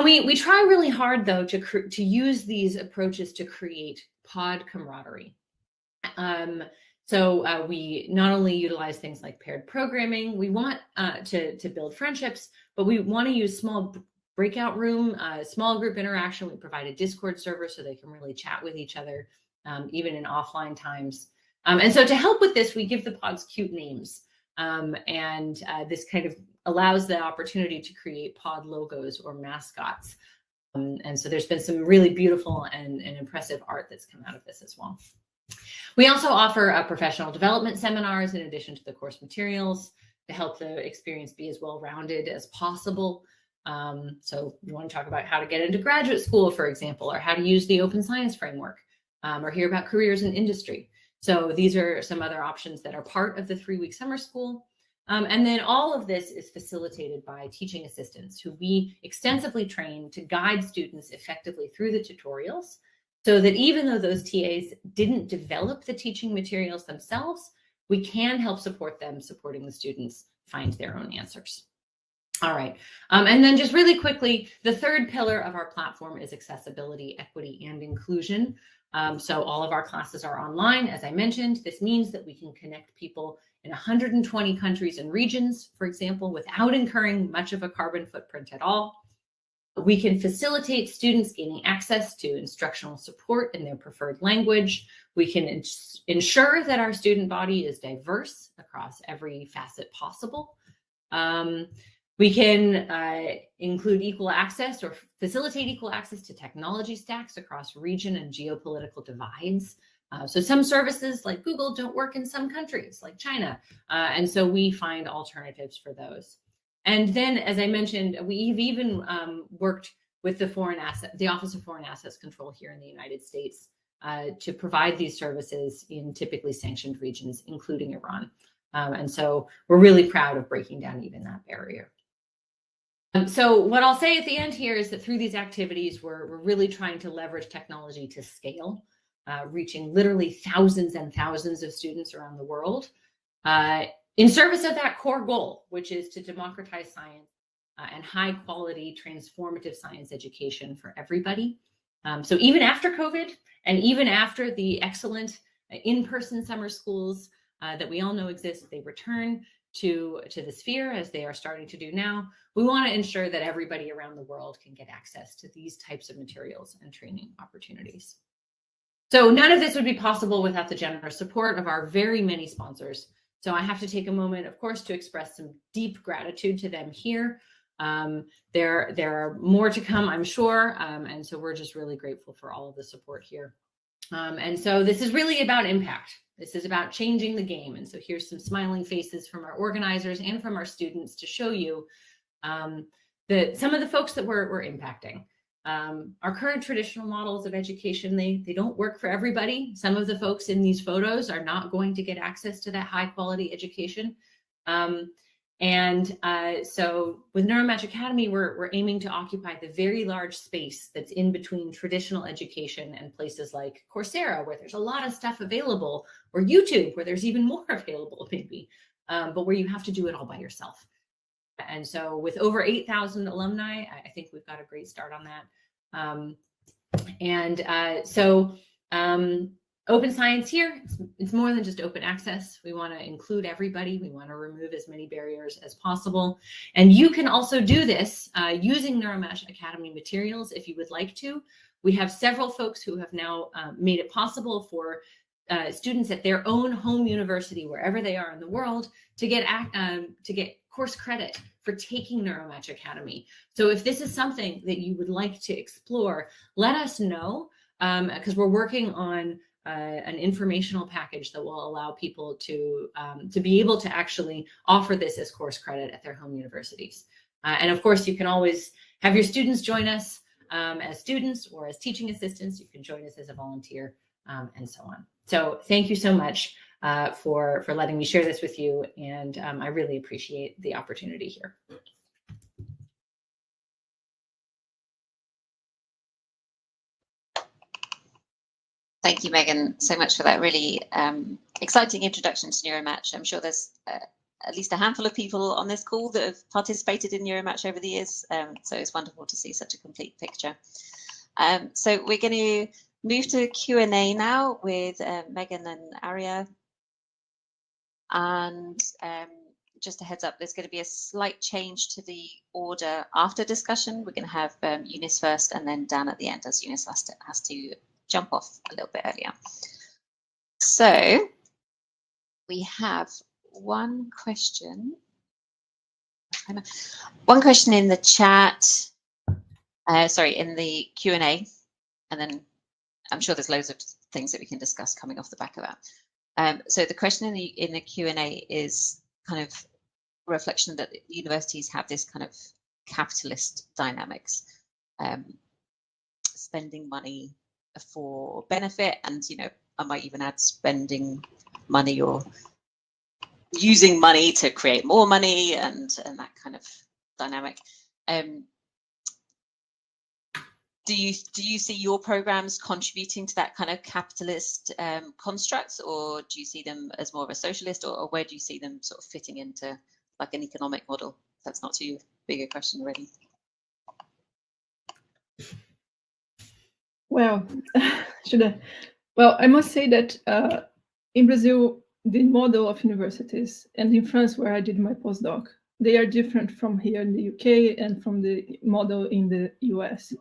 we try really hard, though, to use these approaches to create pod camaraderie. So we not only utilize things like paired programming, we want to build friendships, but we want to use small breakout room, small group interaction. We provide a Discord server so they can really chat with each other, even in offline times. And so to help with this, we give the pods cute names. And this kind of allows the opportunity to create pod logos or mascots. And so there's been some really beautiful and impressive art that's come out of this as well. We also offer professional development seminars in addition to the course materials to help the experience be as well-rounded as possible. So you want to talk about how to get into graduate school, for example, or how to use the open science framework, or hear about careers in industry. So these are some other options that are part of the 3-week summer school. And then all of this is facilitated by teaching assistants who we extensively train to guide students effectively through the tutorials, so that even though those TAs didn't develop the teaching materials themselves, we can help support them, supporting the students find their own answers. All right. And then just really quickly, the third pillar of our platform is accessibility, equity, and inclusion. So all of our classes are online, as I mentioned. This means that we can connect people in 120 countries and regions, for example, without incurring much of a carbon footprint at all. We can facilitate students gaining access to instructional support in their preferred language. We can ensure that our student body is diverse across every facet possible. We can include equal access or facilitate equal access to technology stacks across region and geopolitical divides. So some services like Google don't work in some countries like China. And so we find alternatives for those. And then, as I mentioned, we've even worked with the Office of Foreign Assets Control here in the United States to provide these services in typically sanctioned regions, including Iran. And so we're really proud of breaking down even that barrier. So what I'll say at the end here is that through these activities, we're really trying to leverage technology to scale, reaching literally thousands and thousands of students around the world, in service of that core goal, which is to democratize science and high quality transformative science education for everybody. So even after COVID, and even after the excellent in-person summer schools that we all know exist, they return to the sphere as they are starting to do now. We want to ensure that everybody around the world can get access to these types of materials and training opportunities. So none of this would be possible without the generous support of our very many sponsors. So I have to take a moment, of course, to express some deep gratitude to them here. There are more to come, I'm sure. And so we're just really grateful for all of the support here. And so this is really about impact. This is about changing the game. And so here's some smiling faces from our organizers and from our students to show you that some of the folks that we're impacting. Our current traditional models of education, they don't work for everybody. Some of the folks in these photos are not going to get access to that high quality education. So with Neuromatch Academy, we're aiming to occupy the very large space that's in between traditional education and places like Coursera, where there's a lot of stuff available, or YouTube, where there's even more available maybe, but where you have to do it all by yourself. And so with over 8,000 alumni, I think we've got a great start on that. Open science here, it's more than just open access. We want to include everybody. We want to remove as many barriers as possible. And you can also do this using Neuromatch Academy materials if you would like to. We have several folks who have now made it possible for students at their own home university, wherever they are in the world, to get course credit for taking Neuromatch Academy. So if this is something that you would like to explore, let us know, because we're working on an informational package that will allow people to be able to actually offer this as course credit at their home universities. And of course, you can always have your students join us as students or as teaching assistants. You can join us as a volunteer and so on. So thank you so much for letting me share this with you. And I really appreciate the opportunity here. Thank you, Megan, so much for that really exciting introduction to Neuromatch. I'm sure there's at least a handful of people on this call that have participated in Neuromatch over the years. So it's wonderful to see such a complete picture. So we're going to move to Q&A now with Megan and Aurea. And just a heads up, there's going to be a slight change to the order after discussion. We're going to have Eunice first and then Dan at the end, as Eunice has to jump off a little bit earlier. So we have one question in the chat, in the Q&A, and then I'm sure there's loads of things that we can discuss coming off the back of that. So the question in the Q&A is kind of a reflection that universities have this kind of capitalist dynamics, spending money for benefit, and I might even add spending money or using money to create more money, and that kind of dynamic. Do you see your programs contributing to that kind of capitalist constructs, or do you see them as more of a socialist, or where do you see them sort of fitting into like an economic model? That's not too big a question already. Well, Well, I must say that in Brazil, the model of universities, and in France, where I did my postdoc, they are different from here in the UK and from the model in the US.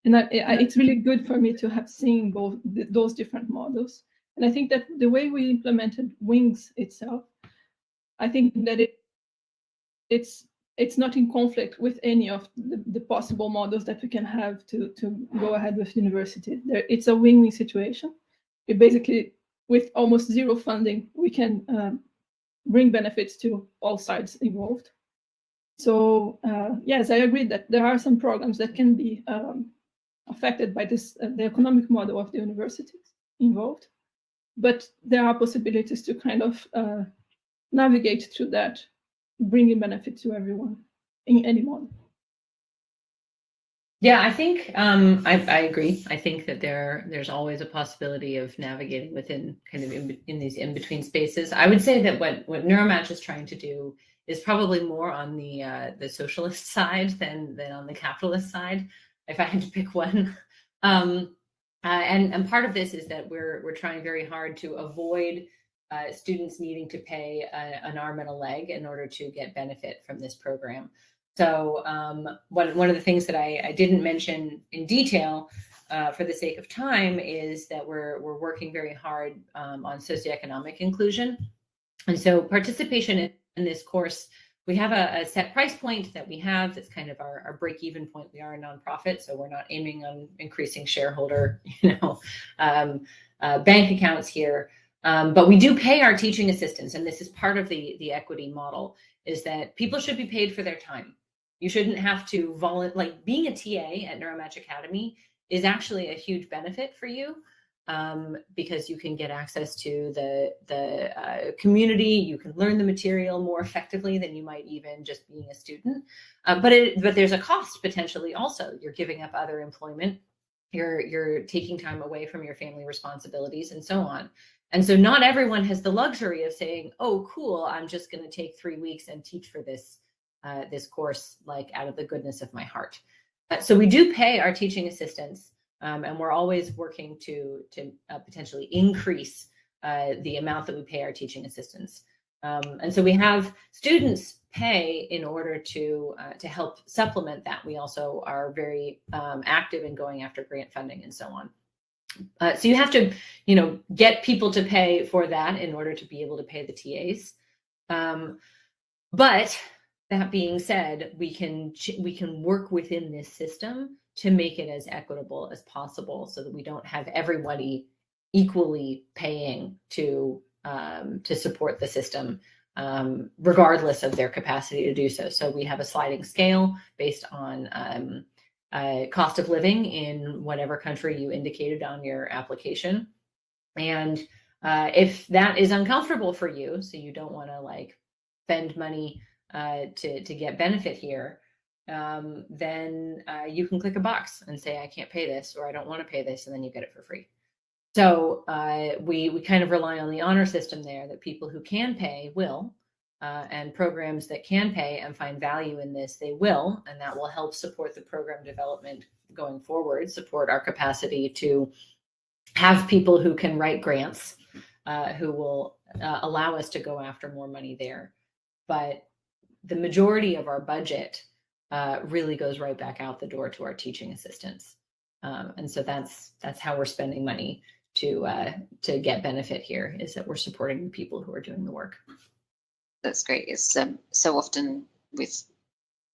And it's really good for me to have seen both those different models. And I think that the way we implemented Wings itself, I think that it's not in conflict with any of the possible models that we can have to go ahead with university. It's a win-win situation. We basically, with almost zero funding, we can bring benefits to all sides involved. So yes, I agree that there are some programs that can be affected by this, the economic model of the universities involved, but there are possibilities to kind of navigate through that, bringing benefit to everyone in any model. Yeah, I think I agree. I think that there's always a possibility of navigating within kind of in these in-between spaces. I would say that what Neuromatch is trying to do is probably more on the socialist side than on the capitalist side, if I had to pick one. And part of this is that we're trying very hard to avoid students needing to pay an arm and a leg in order to get benefit from this program. So one of the things that I didn't mention in detail for the sake of time is that we're working very hard on socioeconomic inclusion. And so participation in this course, we have a set price point that we have that's kind of our break-even point. We are a nonprofit, so we're not aiming on increasing shareholder bank accounts here. But we do pay our teaching assistants, and this is part of the equity model, is that people should be paid for their time. You shouldn't have to like being a TA at Neuromatch Academy is actually a huge benefit for you, because you can get access to the community. You can learn the material more effectively than you might even just being a student. But there's a cost potentially also. You're giving up other employment. You're taking time away from your family responsibilities and so on. And so not everyone has the luxury of saying, oh, cool, I'm just going to take 3 weeks and teach for this course, like out of the goodness of my heart. So we do pay our teaching assistants And we're always working to potentially increase the amount that we pay our teaching assistants. And so we have students pay in order to help supplement that. We also are very active in going after grant funding and so on. So you have to, get people to pay for that in order to be able to pay the TAs. But that being said, we can work within this system to make it as equitable as possible, so that we don't have everybody equally paying to support the system, regardless of their capacity to do so. So we have a sliding scale based on cost of living in whatever country you indicated on your application. And if that is uncomfortable for you, so you don't want to spend money to get benefit here, then you can click a box and say, I can't pay this, or I don't want to pay this, and then you get it for free. So we kind of rely on the honor system there, that people who can pay will, and programs that can pay and find value in this, they will, and that will help support the program development going forward, support our capacity to have people who can write grants, who will allow us to go after more money there. But the majority of our budget really goes right back out the door to our teaching assistants. And so that's how we're spending money to get benefit here, is that we're supporting the people who are doing the work. That's great. It's so often with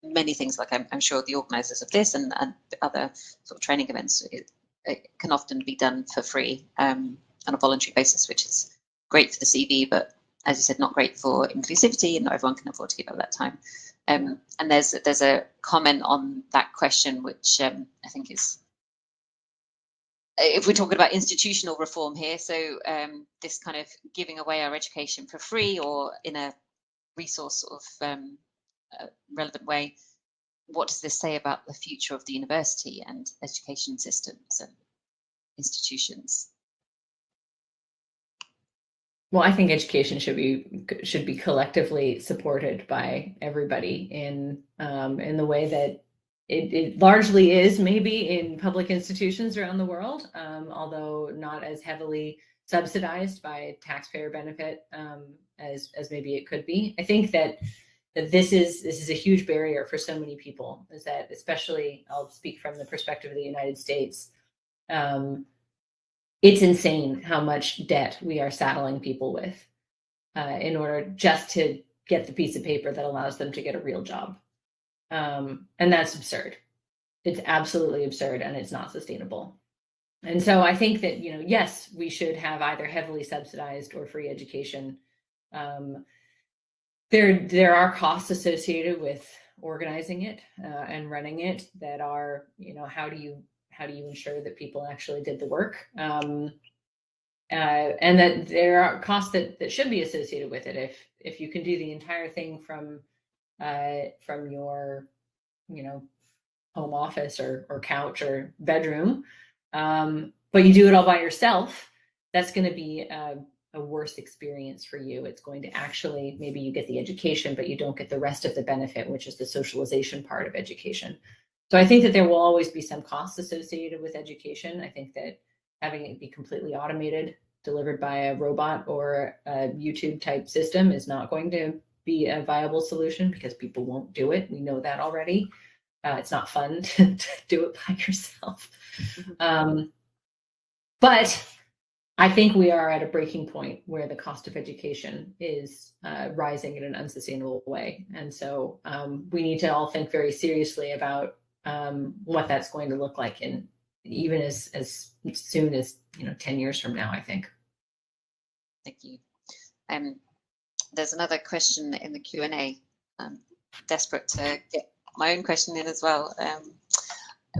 many things, like I'm sure the organisers of this and other sort of training events, it can often be done for free on a voluntary basis, which is great for the CV, but as you said, not great for inclusivity, and not everyone can afford to give up that time. And there's a comment on that question, which I think is, if we're talking about institutional reform here, so this kind of giving away our education for free or in a resource sort of relevant way, what does this say about the future of the university and education systems and institutions? Well, I think education should be collectively supported by everybody in the way that it largely is, maybe in public institutions around the world, although not as heavily subsidized by taxpayer benefit as maybe it could be. I think that this is a huge barrier for so many people, is that, especially, I'll speak from the perspective of the United States, it's insane how much debt we are saddling people with in order just to get the piece of paper that allows them to get a real job. And that's absurd. It's absolutely absurd, and it's not sustainable. And so I think that, yes, we should have either heavily subsidized or free education. There are costs associated with organizing it and running it that are, how do you ensure that people actually did the work? And that there are costs that should be associated with it. If you can do the entire thing from your, home office or couch or bedroom, but you do it all by yourself, that's going to be a worse experience for you. It's going to actually, maybe you get the education, but you don't get the rest of the benefit, which is the socialization part of education. So I think that there will always be some costs associated with education. I think that having it be completely automated, delivered by a robot or a YouTube type system, is not going to be a viable solution, because people won't do it. We know that already. It's not fun to do it by yourself. But I think we are at a breaking point where the cost of education is rising in an unsustainable way. And so we need to all think very seriously about what that's going to look like, in even as soon as 10 years from now, I think. Thank you. There's another question in the Q&A. I'm desperate to get my own question in as well.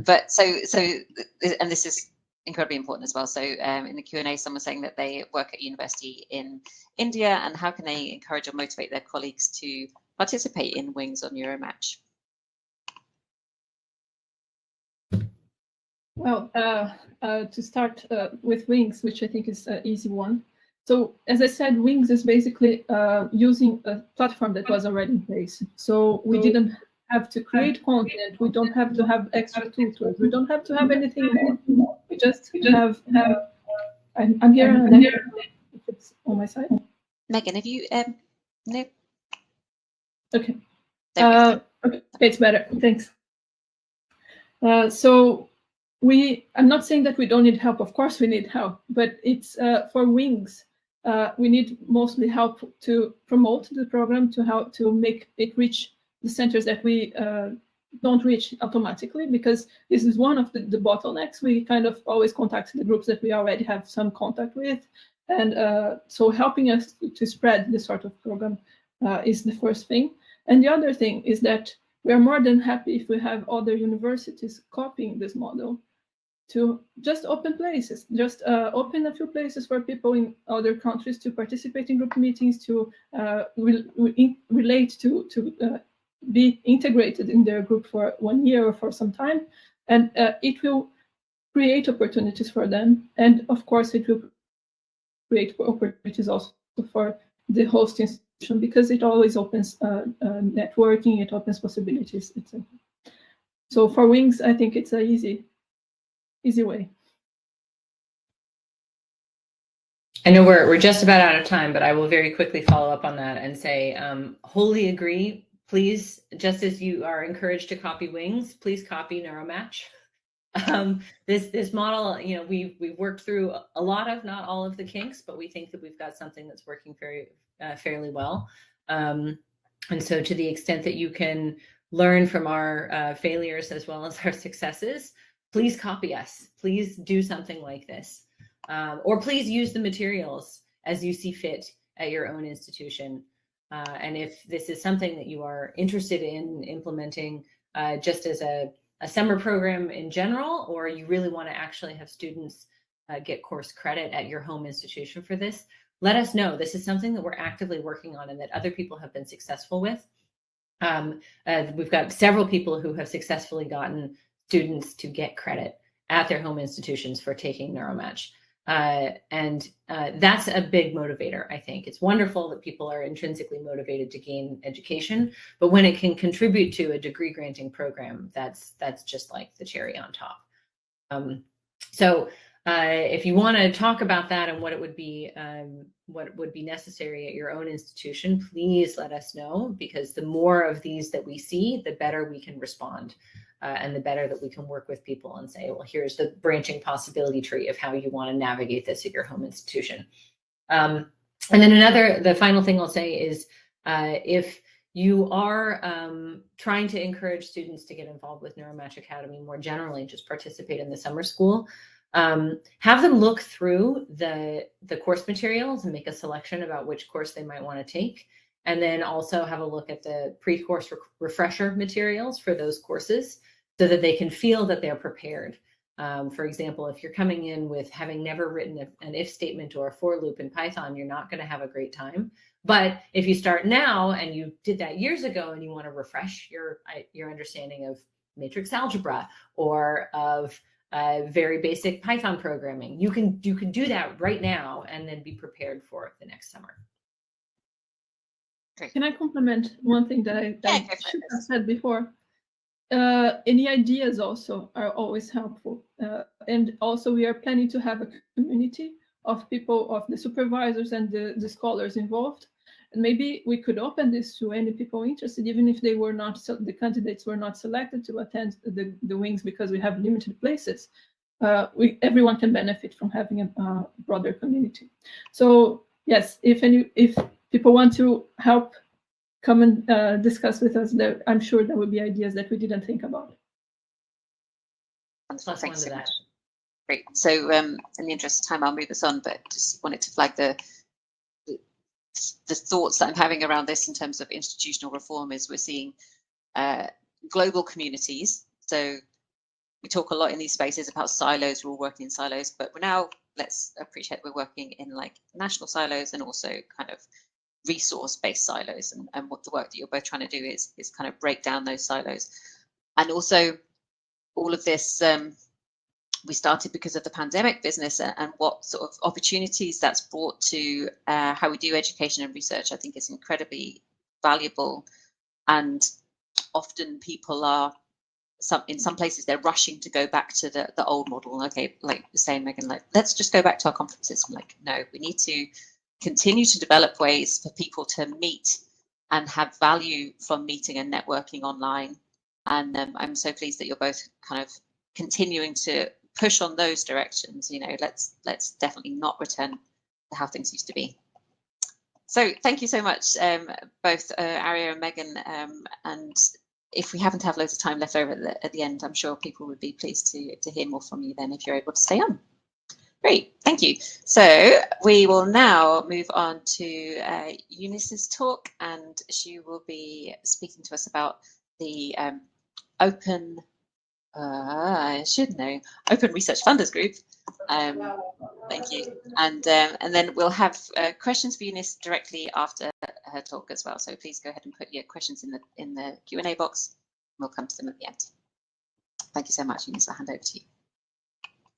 But so, and this is incredibly important as well. So in the Q&A, someone's saying that they work at university in India, and how can they encourage or motivate their colleagues to participate in Wings on Neuromatch? Well, to start with Wings, which I think is an easy one. So as I said, Wings is basically using a platform that was already in place. So we didn't have to create content. We don't have to have extra tutors. We don't have to have anything more. just have. I'm here. And I'm here. If it's on my side. Megan, have you? No. Okay. There we go. Okay, it's better. Thanks. So I'm not saying that we don't need help. Of course, we need help, but it's for Wings. We need mostly help to promote the program, to help to make it reach the centers that we don't reach automatically, because this is one of the bottlenecks. We kind of always contact the groups that we already have some contact with, and so helping us to spread this sort of program is the first thing. And the other thing is that we are more than happy if we have other universities copying this model, to just open places, just open a few places for people in other countries to participate in group meetings, to relate, to be integrated in their group for 1 year or for some time. And it will create opportunities for them. And of course, it will create opportunities also for the host institution, because it always opens networking, it opens possibilities, etc. So for Wings, I think it's an easy way. I know we're just about out of time, but I will very quickly follow up on that and say, wholly agree. Please, just as you are encouraged to copy Wings, please copy Neuromatch. This model, you know, we've worked through a lot of, not all of the kinks, but we think that we've got something that's working fairly well. And so, to the extent that you can learn from our failures as well as our successes, please copy us. Please do something like this, or please use the materials as you see fit at your own institution. And if this is something that you are interested in implementing, just as a summer program in general, or you really want to actually have students get course credit at your home institution for this, let us know. This is something that we're actively working on and that other people have been successful with. We've got several people who have successfully gotten students to get credit at their home institutions for taking Neuromatch. And that's a big motivator, I think. It's wonderful that people are intrinsically motivated to gain education, but when it can contribute to a degree granting program, that's just like the cherry on top. So if you want to talk about that and what would be necessary at your own institution, please let us know, because the more of these that we see, the better we can respond. And the better that we can work with people and say, well, here's the branching possibility tree of how you want to navigate this at your home institution. And then the final thing I'll say is, if you are trying to encourage students to get involved with Neuromatch Academy more generally, just participate in the summer school, have them look through the course materials and make a selection about which course they might want to take. And then also have a look at the pre-course refresher materials for those courses, so that they can feel that they're prepared. For example, if you're coming in with having never written an if statement or a for loop in Python, you're not going to have a great time. But if you start now and you did that years ago and you want to refresh your understanding of matrix algebra or of very basic Python programming, you can do that right now and then be prepared for the next summer. Can I complement one thing that I should have said before? Any ideas also are always helpful. And also we are planning to have a community of people, of the supervisors and the scholars involved. And maybe we could open this to any people interested, even if they were not, the candidates were not selected to attend the Wings because we have limited places. Everyone can benefit from having a broader community. So yes, if people want to help, come and discuss with us. I'm sure there will be ideas that we didn't think about. Thanks so much. Great. So in the interest of time, I'll move us on, but just wanted to flag the thoughts that I'm having around this in terms of institutional reform. Is we're seeing global communities. So we talk a lot in these spaces about silos, we're all working in silos, but let's appreciate we're working in like national silos and also kind of resource-based silos, and what the work that you're both trying to do is kind of break down those silos. And also all of this we started because of the pandemic business, and what sort of opportunities that's brought to how we do education and research. I think is incredibly valuable, and often people are in some places they're rushing to go back to the old model. Okay, like you're saying, Megan, like let's just go back to our conference system. Like, no, we need to continue to develop ways for people to meet and have value from meeting and networking online. And I'm so pleased that you're both kind of continuing to push on those directions. You know, let's definitely not return to how things used to be. So thank you so much, both Aurea and Megan. And if we happen to have loads of time left over at the end, I'm sure people would be pleased to hear more from you then if you're able to stay on. Great, thank you. So we will now move on to Eunice's talk, and she will be speaking to us about the open, I should know, Open Research Funders Group. Thank you. And then we'll have questions for Eunice directly after her talk as well. So please go ahead and put your questions in the Q&A box. We'll come to them at the end. Thank you so much, Eunice. I'll hand over to you.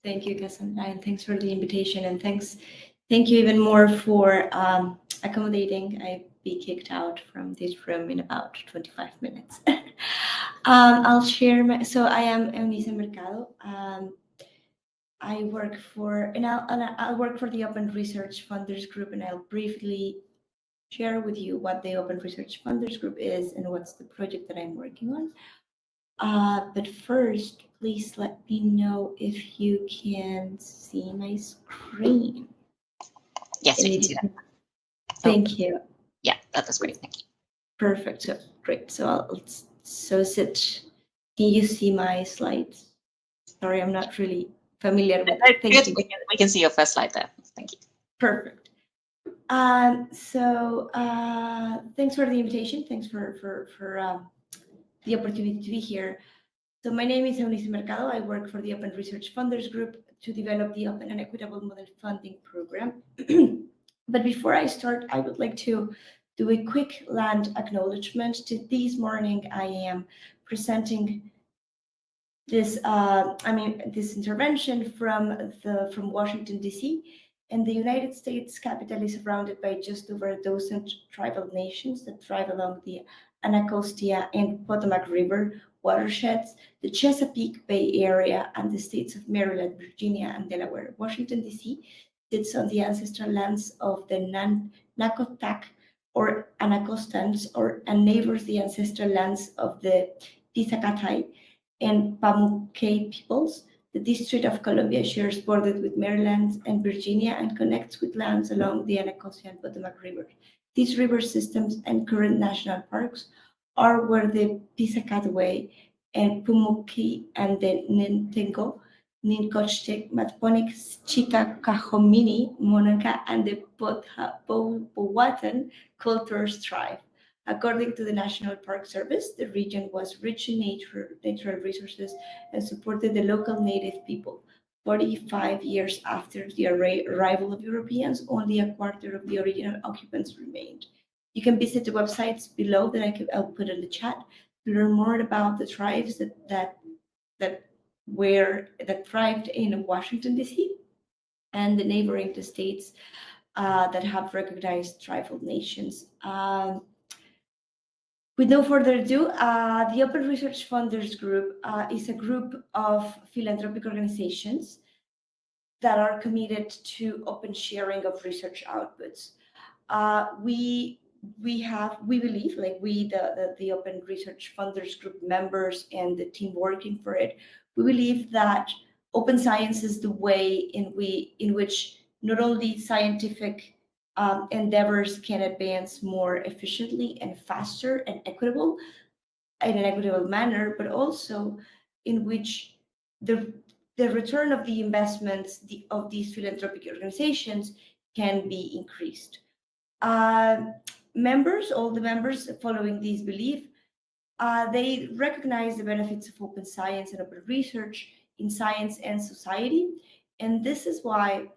Thank you, Cassandra, and thanks for the invitation, and thank you even more for accommodating. I'll be kicked out from this room in about 25 minutes. I'll share so I am Eunice Mercado. I work for, I'll work for the Open Research Funders Group, and I'll briefly share with you what the Open Research Funders Group is and what's the project that I'm working on. But first, please let me know if you can see my screen. Yes, we can see that. Thank you. Yeah, that's great. Thank you. Perfect. So great. So can you see my slides? Sorry, I'm not really familiar with it. Thank you. We can see your first slide there. Thank you. Perfect. So thanks for the invitation. Thanks for the opportunity to be here. So my name is Eunice Mercado. I work for the Open Research Funders Group to develop the Open and Equitable Model Funding Program. But before I start, I would like to do a quick land acknowledgement. This morning, I am presenting this, this intervention from Washington, D.C. And the United States capital is surrounded by just over a dozen tribal nations that thrive along the Anacostia and Potomac River watersheds, the Chesapeake Bay Area, and the states of Maryland, Virginia, and Delaware. Washington, D.C. sits on the ancestral lands of the Nakotak or Anacostans, and neighbors the ancestral lands of the Piscataway and Pamunkey peoples. The District of Columbia shares borders with Maryland and Virginia and connects with lands along the Anacostia and Potomac River. These river systems and current national parks are where the Piscataway and Pamunkey and the Nintengo, Ninkochtek, Matponik, Chika, Kahomini, Mononka, and the Powhatan cultures thrive. According to the National Park Service, the region was rich in natural resources and supported the local native people. 45 years after the arrival of Europeans, only a quarter of the original occupants remained. You can visit the websites below that I'll put in the chat to learn more about the tribes that thrived in Washington, D.C. and the neighboring states that have recognized tribal nations. With no further ado, the Open Research Funders Group is a group of philanthropic organizations that are committed to open sharing of research outputs. We believe, like the Open Research Funders Group members and the team working for it, we believe that open science is the way in which not only scientific endeavors can advance more efficiently and faster and in an equitable manner, but also in which the return of the investments of these philanthropic organizations can be increased. All the members following this belief, they recognize the benefits of open science and open research in science and society, and this is why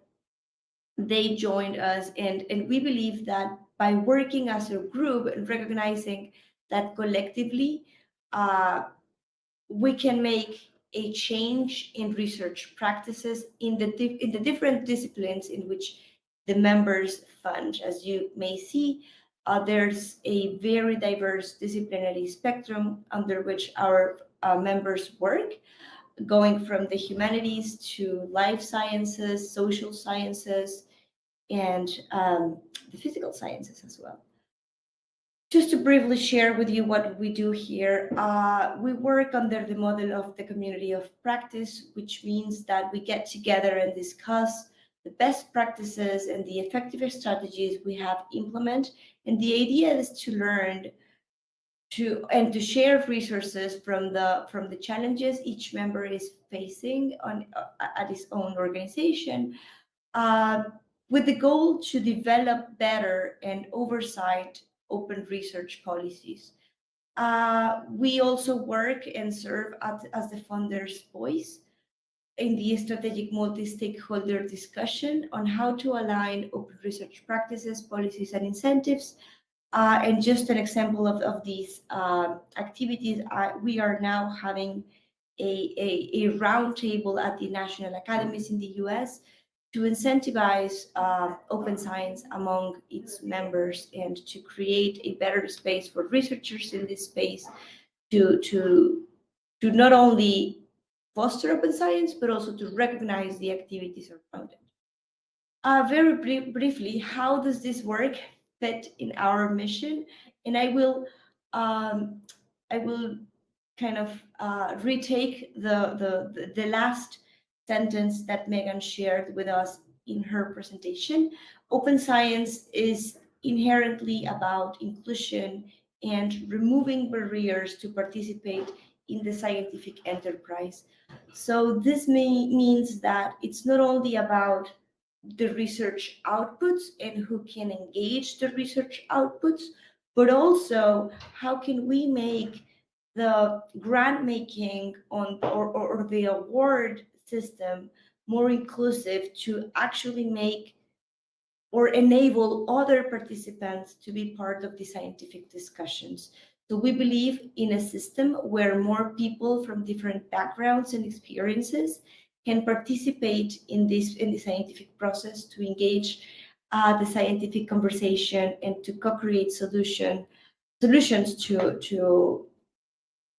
they joined us. And we believe that by working as a group and recognizing that collectively we can make a change in research practices in the different disciplines in which the members fund. As you may see, there's a very diverse disciplinary spectrum under which our members' work, going from the humanities to life sciences, social sciences, and the physical sciences as well. Just to briefly share with you what we do here, we work under the model of the community of practice, which means that we get together and discuss the best practices and the effective strategies we have implemented. And the idea is to learn to share resources from the challenges each member is facing at his own organization, with the goal to develop better and oversight open research policies. We also work and serve as the funder's voice in the strategic multi-stakeholder discussion on how to align open research practices, policies, and incentives. And just an example of these activities, we are now having a roundtable at the national academies in the US to incentivize open science among its members and to create a better space for researchers in this space to not only foster open science, but also to recognize the activities around it. Very briefly, how does this work fit in our mission? And I will kind of retake the last sentence that Megan shared with us in her presentation. Open science is inherently about inclusion and removing barriers to participate in the scientific enterprise. So this means that it's not only about the research outputs and who can engage the research outputs, but also how can we make the grant making or the award system more inclusive to actually make or enable other participants to be part of the scientific discussions. So we believe in a system where more people from different backgrounds and experiences can participate in the scientific process, to engage the scientific conversation and to co-create solutions to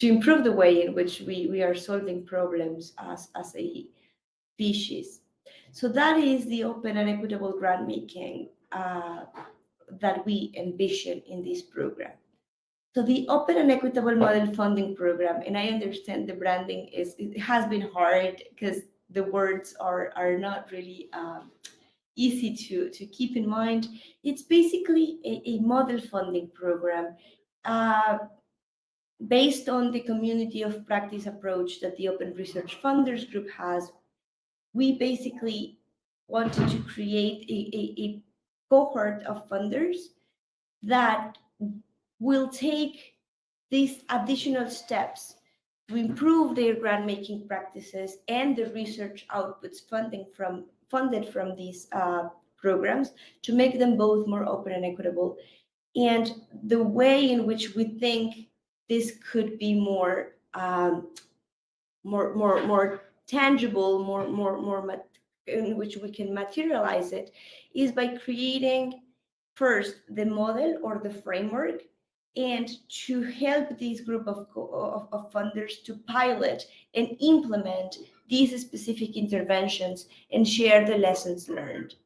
improve the way in which we are solving problems as a species. So that is the open and equitable grant making that we envision in this program. So the Open and Equitable Model Funding Program, and I understand the branding it has been hard because the words are not really easy to keep in mind. It's basically a model funding program based on the community of practice approach that the Open Research Funders Group has. We basically wanted to create a cohort of funders that will take these additional steps to improve their grant making practices and the research outputs funded from these programs to make them both more open and equitable. And the way in which we think this could be more tangible, in which we can materialize it, is by creating first the model or the framework, and to help this group of funders to pilot and implement these specific interventions and share the lessons learned.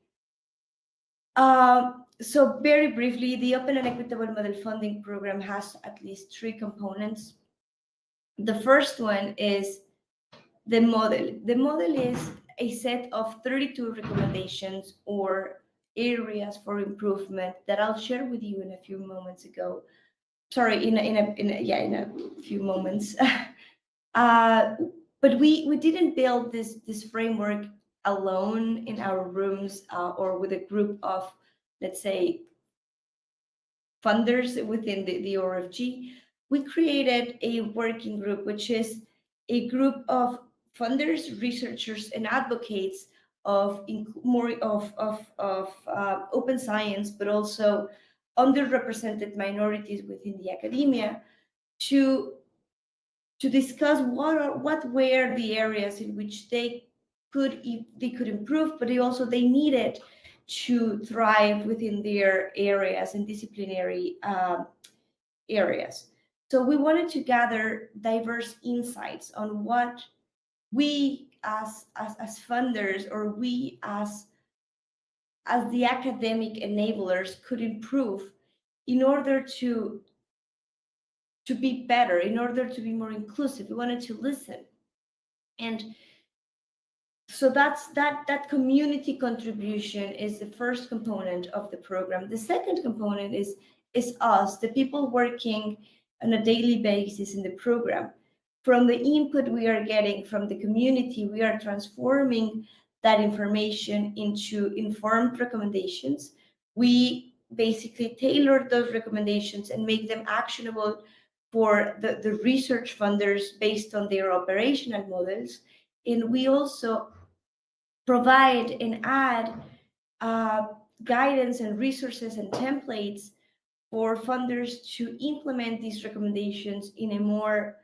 So very briefly, the Open and Equitable Model Funding Program has at least 3 components. The first one is the model. The model is a set of 32 recommendations or areas for improvement that I'll share with you in a few moments ago. Sorry, in a few moments. But we didn't build this framework alone in our rooms or with a group of, let's say, funders within the ORFG. We created a working group, which is a group of funders, researchers, and advocates of open science, but also underrepresented minorities within the academia, to discuss what were the areas in which they could improve, but they needed to thrive within their areas and disciplinary areas. So we wanted to gather diverse insights on what we as funders, or we as the academic enablers, could improve in order to be better, in order to be more inclusive. We wanted to listen. And so that community contribution is the first component of the program. The second component is us, the people working on a daily basis in the program. From the input we are getting from the community, we are transforming that information into informed recommendations. We basically tailor those recommendations and make them actionable for the research funders based on their operational models. And we also provide and add guidance and resources and templates for funders to implement these recommendations in a more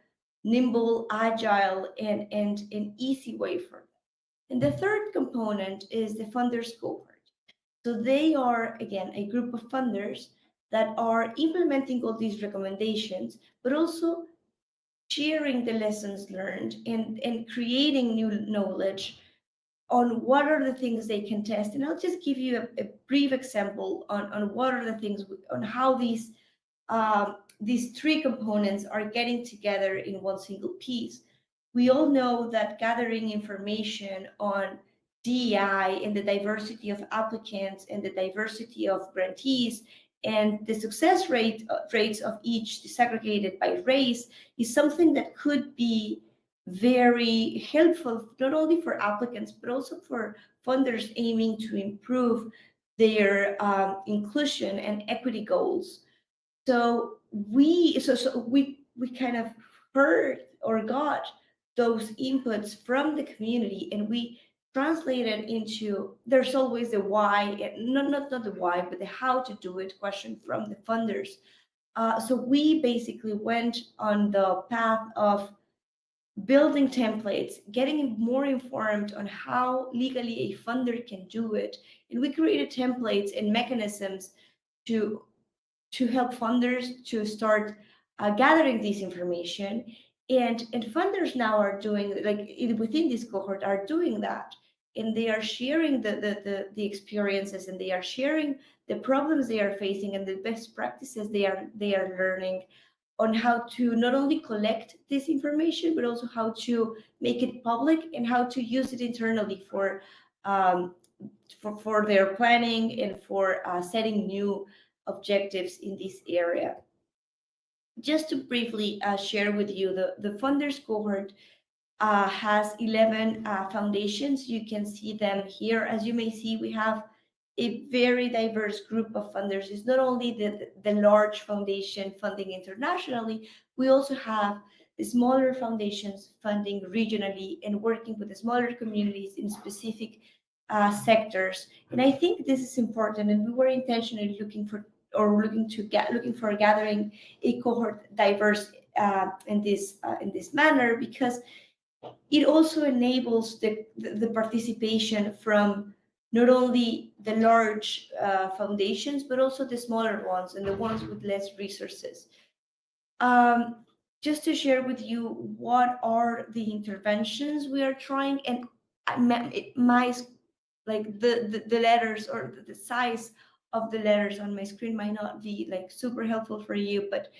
nimble, agile, and easy way for them. And the third component is the funders cohort. So they are, again, a group of funders that are implementing all these recommendations, but also sharing the lessons learned and creating new knowledge on what are the things they can test. And I'll just give you a brief example on what are the things, on how these three components are getting together in one single piece. We all know that gathering information on DEI and the diversity of applicants and the diversity of grantees and the success rates of each disaggregated by race is something that could be very helpful, not only for applicants, but also for funders aiming to improve their inclusion and equity goals. So we kind of heard or got those inputs from the community, and we translated into, there's always the why, not the why, but the how to do it question from the funders. So we basically went on the path of building templates, getting more informed on how legally a funder can do it. And we created templates and mechanisms to help funders to start gathering this information. And funders now are doing, like within this cohort, are doing that. And they are sharing the experiences, and they are sharing the problems they are facing and the best practices they are learning on how to not only collect this information, but also how to make it public and how to use it internally for their planning and for setting new objectives in this area. Just to briefly share with you, the funders cohort has 11 foundations. You can see them here. As you may see, we have a very diverse group of funders. It's not only the large foundation funding internationally, we also have the smaller foundations funding regionally and working with the smaller communities in specific sectors. And I think this is important, and we were intentionally looking for gathering a cohort diverse in this manner, because it also enables the participation from not only the large foundations, but also the smaller ones and the ones with less resources. Just to share with you what are the interventions we are trying, and the letters or the size of the letters on my screen might not be like super helpful for you, but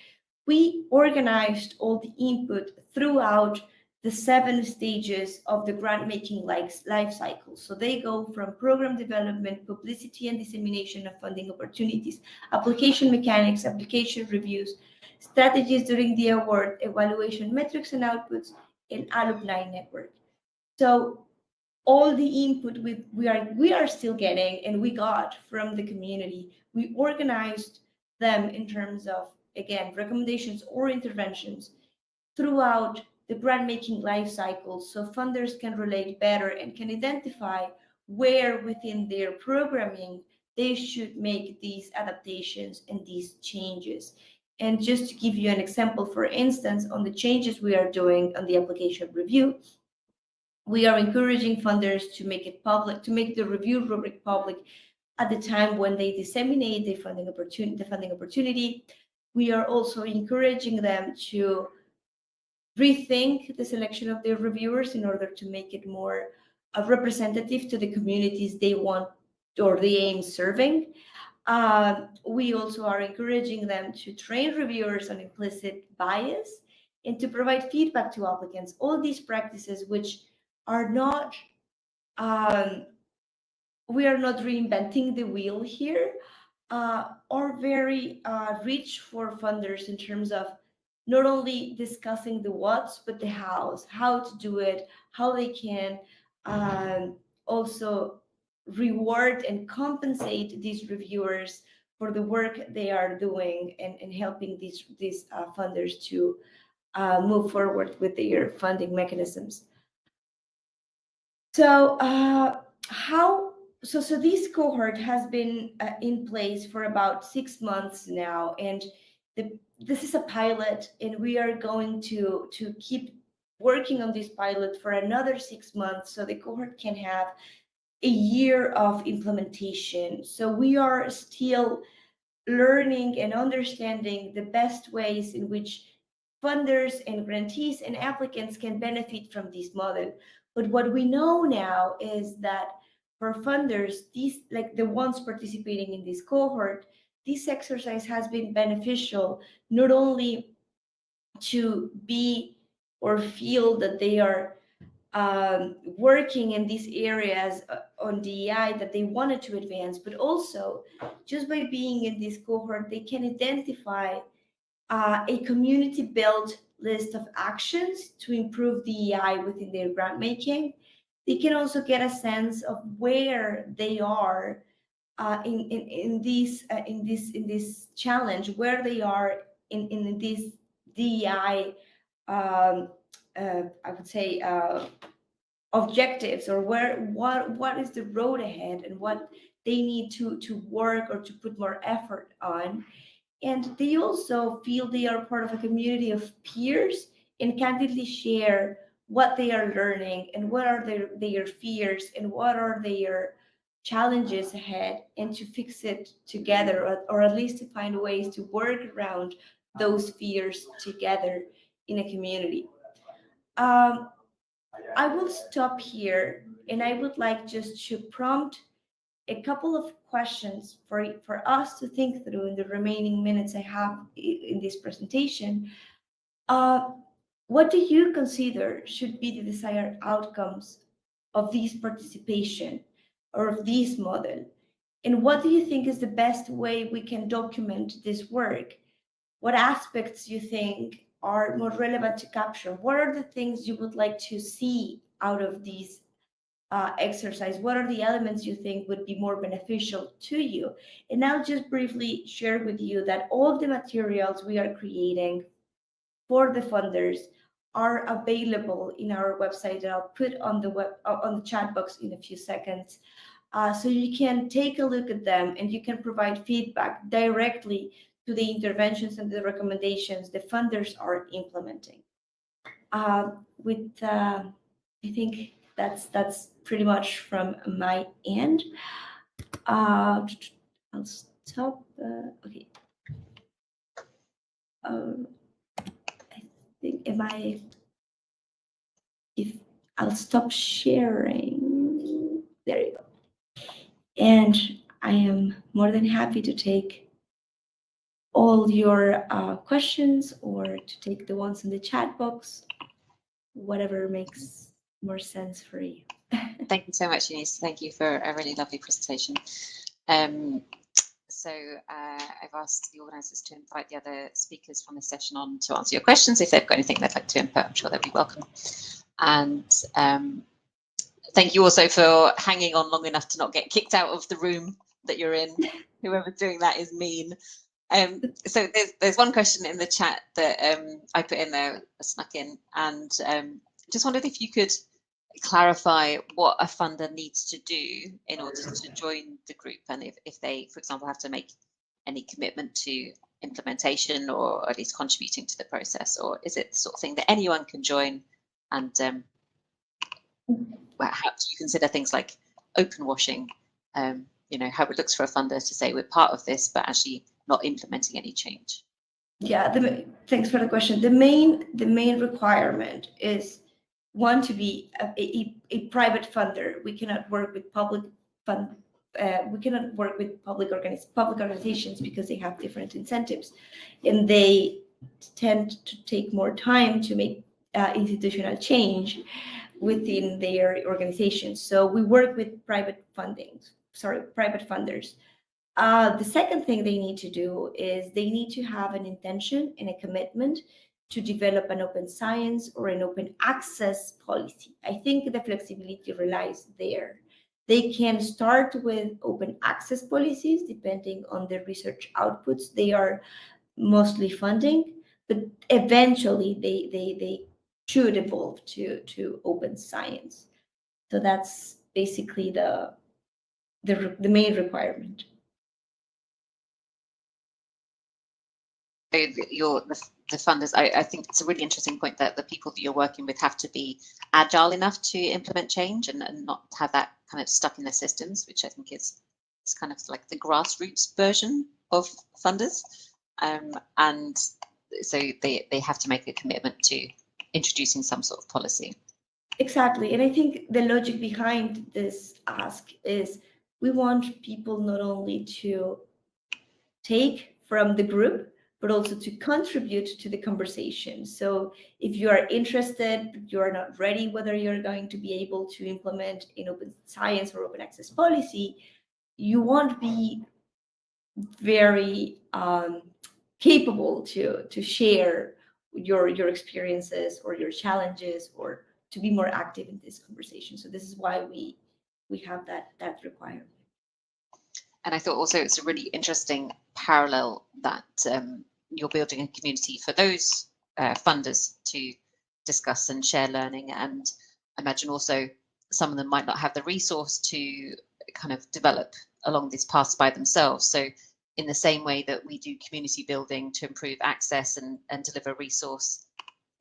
we organized all the input throughout the 7 stages of the grant-making life cycle. So they go from program development, publicity and dissemination of funding opportunities, application mechanics, application reviews, strategies during the award, evaluation metrics and outputs, and alumni network. So all the input we are still getting and we got from the community, we organized them in terms of, again, recommendations or interventions throughout the grant-making life cycle, so funders can relate better and can identify where within their programming they should make these adaptations and these changes. And just to give you an example, for instance, on the changes we are doing on the application review, we are encouraging funders to make it public, to make the review rubric public at the time when they disseminate the funding opportunity. we are also encouraging them to rethink the selection of their reviewers in order to make it more representative to the communities they want or they aim serving. We also are encouraging them to train reviewers on implicit bias and to provide feedback to applicants. All these practices, which are not, we are not reinventing the wheel here, are very rich for funders in terms of not only discussing the what's, but the how's, how to do it, how they can also reward and compensate these reviewers for the work they are doing and helping these funders to move forward with their funding mechanisms. So so this cohort has been in place for about 6 months now, and this is a pilot, and we are going to keep working on this pilot for another 6 months, so the cohort can have a year of implementation. So we are still learning and understanding the best ways in which funders and grantees and applicants can benefit from this model. But what we know now is that for funders, these, like the ones participating in this cohort, this exercise has been beneficial not only to be or feel that they are working in these areas on DEI that they wanted to advance, but also just by being in this cohort, they can identify a community-built list of actions to improve DEI within their grant making. They can also get a sense of where they are in this challenge, where they are in this DEI. I would say objectives, or what is the road ahead and what they need to work or to put more effort on. And they also feel they are part of a community of peers and candidly share what they are learning and what are their fears and what are their challenges ahead, and to fix it together, or at least to find ways to work around those fears together in a community. I will stop here, and I would like just to prompt a couple of questions for us to think through in the remaining minutes I have in this presentation. What do you consider should be the desired outcomes of this participation or of this model? And what do you think is the best way we can document this work? What aspects you think are more relevant to capture? What are the things you would like to see out of these exercise? What are the elements you think would be more beneficial to you? And I'll just briefly share with you that all of the materials we are creating for the funders are available in our website that I'll put on the chat box in a few seconds. So you can take a look at them and you can provide feedback directly to the interventions and the recommendations the funders are implementing. I think that's pretty much from my end. I'll stop. Okay. I think if I'll stop sharing. There you go. And I am more than happy to take all your questions, or to take the ones in the chat box, whatever makes more sense for you. Thank you so much, Eunice. Thank you for a really lovely presentation. So I've asked the organisers to invite the other speakers from this session on to answer your questions. If they've got anything they'd like to input, I'm sure they'll be welcome. And thank you also for hanging on long enough to not get kicked out of the room that you're in. Whoever's doing that is mean. So there's one question in the chat that I put in there, snuck in, and just wondered if you could clarify what a funder needs to do in order to join the group, and if they, for example, have to make any commitment to implementation or at least contributing to the process, or is it the sort of thing that anyone can join? And how do you consider things like open washing? You know, how it looks for a funder to say we're part of this, but actually not implementing any change. Yeah, thanks for the question. The main requirement is one to be a private funder. We cannot work with public fund. We cannot work with public organizations because they have different incentives, and they tend to take more time to make institutional change within their organizations. So we work with private funders. The second thing they need to do is they need to have an intention and a commitment to develop an open science or an open access policy. I think the flexibility relies there. They can start with open access policies depending on the research outputs they are mostly funding, but eventually they should evolve to open science. So that's basically the main requirement. The funders, I think it's a really interesting point that the people that you're working with have to be agile enough to implement change and not have that kind of stuck in their systems, which I think is kind of like the grassroots version of funders. And so they have to make a commitment to introducing some sort of policy. Exactly. And I think the logic behind this ask is we want people not only to take from the group, but also to contribute to the conversation. So if you are interested, but you are not ready whether you're going to be able to implement an open science or open access policy, you won't be very capable to share your experiences or your challenges or to be more active in this conversation. So this is why we have that requirement. And I thought also it's a really interesting parallel that you're building a community for those funders to discuss and share learning. And I imagine also some of them might not have the resource to kind of develop along these paths by themselves. So in the same way that we do community building to improve access and deliver resource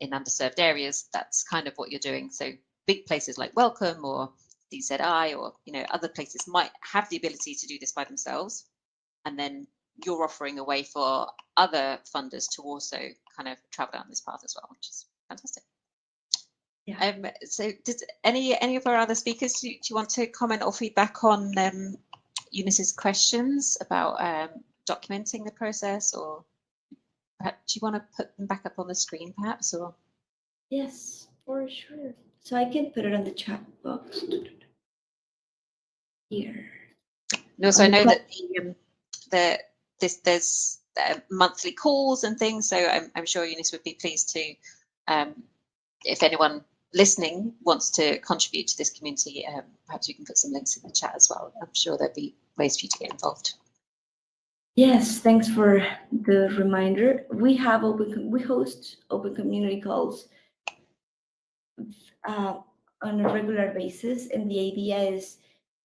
in underserved areas, that's kind of what you're doing. So big places like Wellcome or DZI or other places might have the ability to do this by themselves, and then you're offering a way for other funders to also kind of travel down this path as well, which is fantastic. Yeah. So did any of our other speakers, do you want to comment or feedback on Eunice's questions about documenting the process, or perhaps do you want to put them back up on the screen perhaps? Or yes, for sure. So I can put it on the chat box here. No, so I know that there's monthly calls and things, so I'm sure Eunice would be pleased to, if anyone listening wants to contribute to this community, perhaps you can put some links in the chat as well. I'm sure there'll be ways for you to get involved. Yes, thanks for the reminder. We host open community calls on a regular basis, and the idea is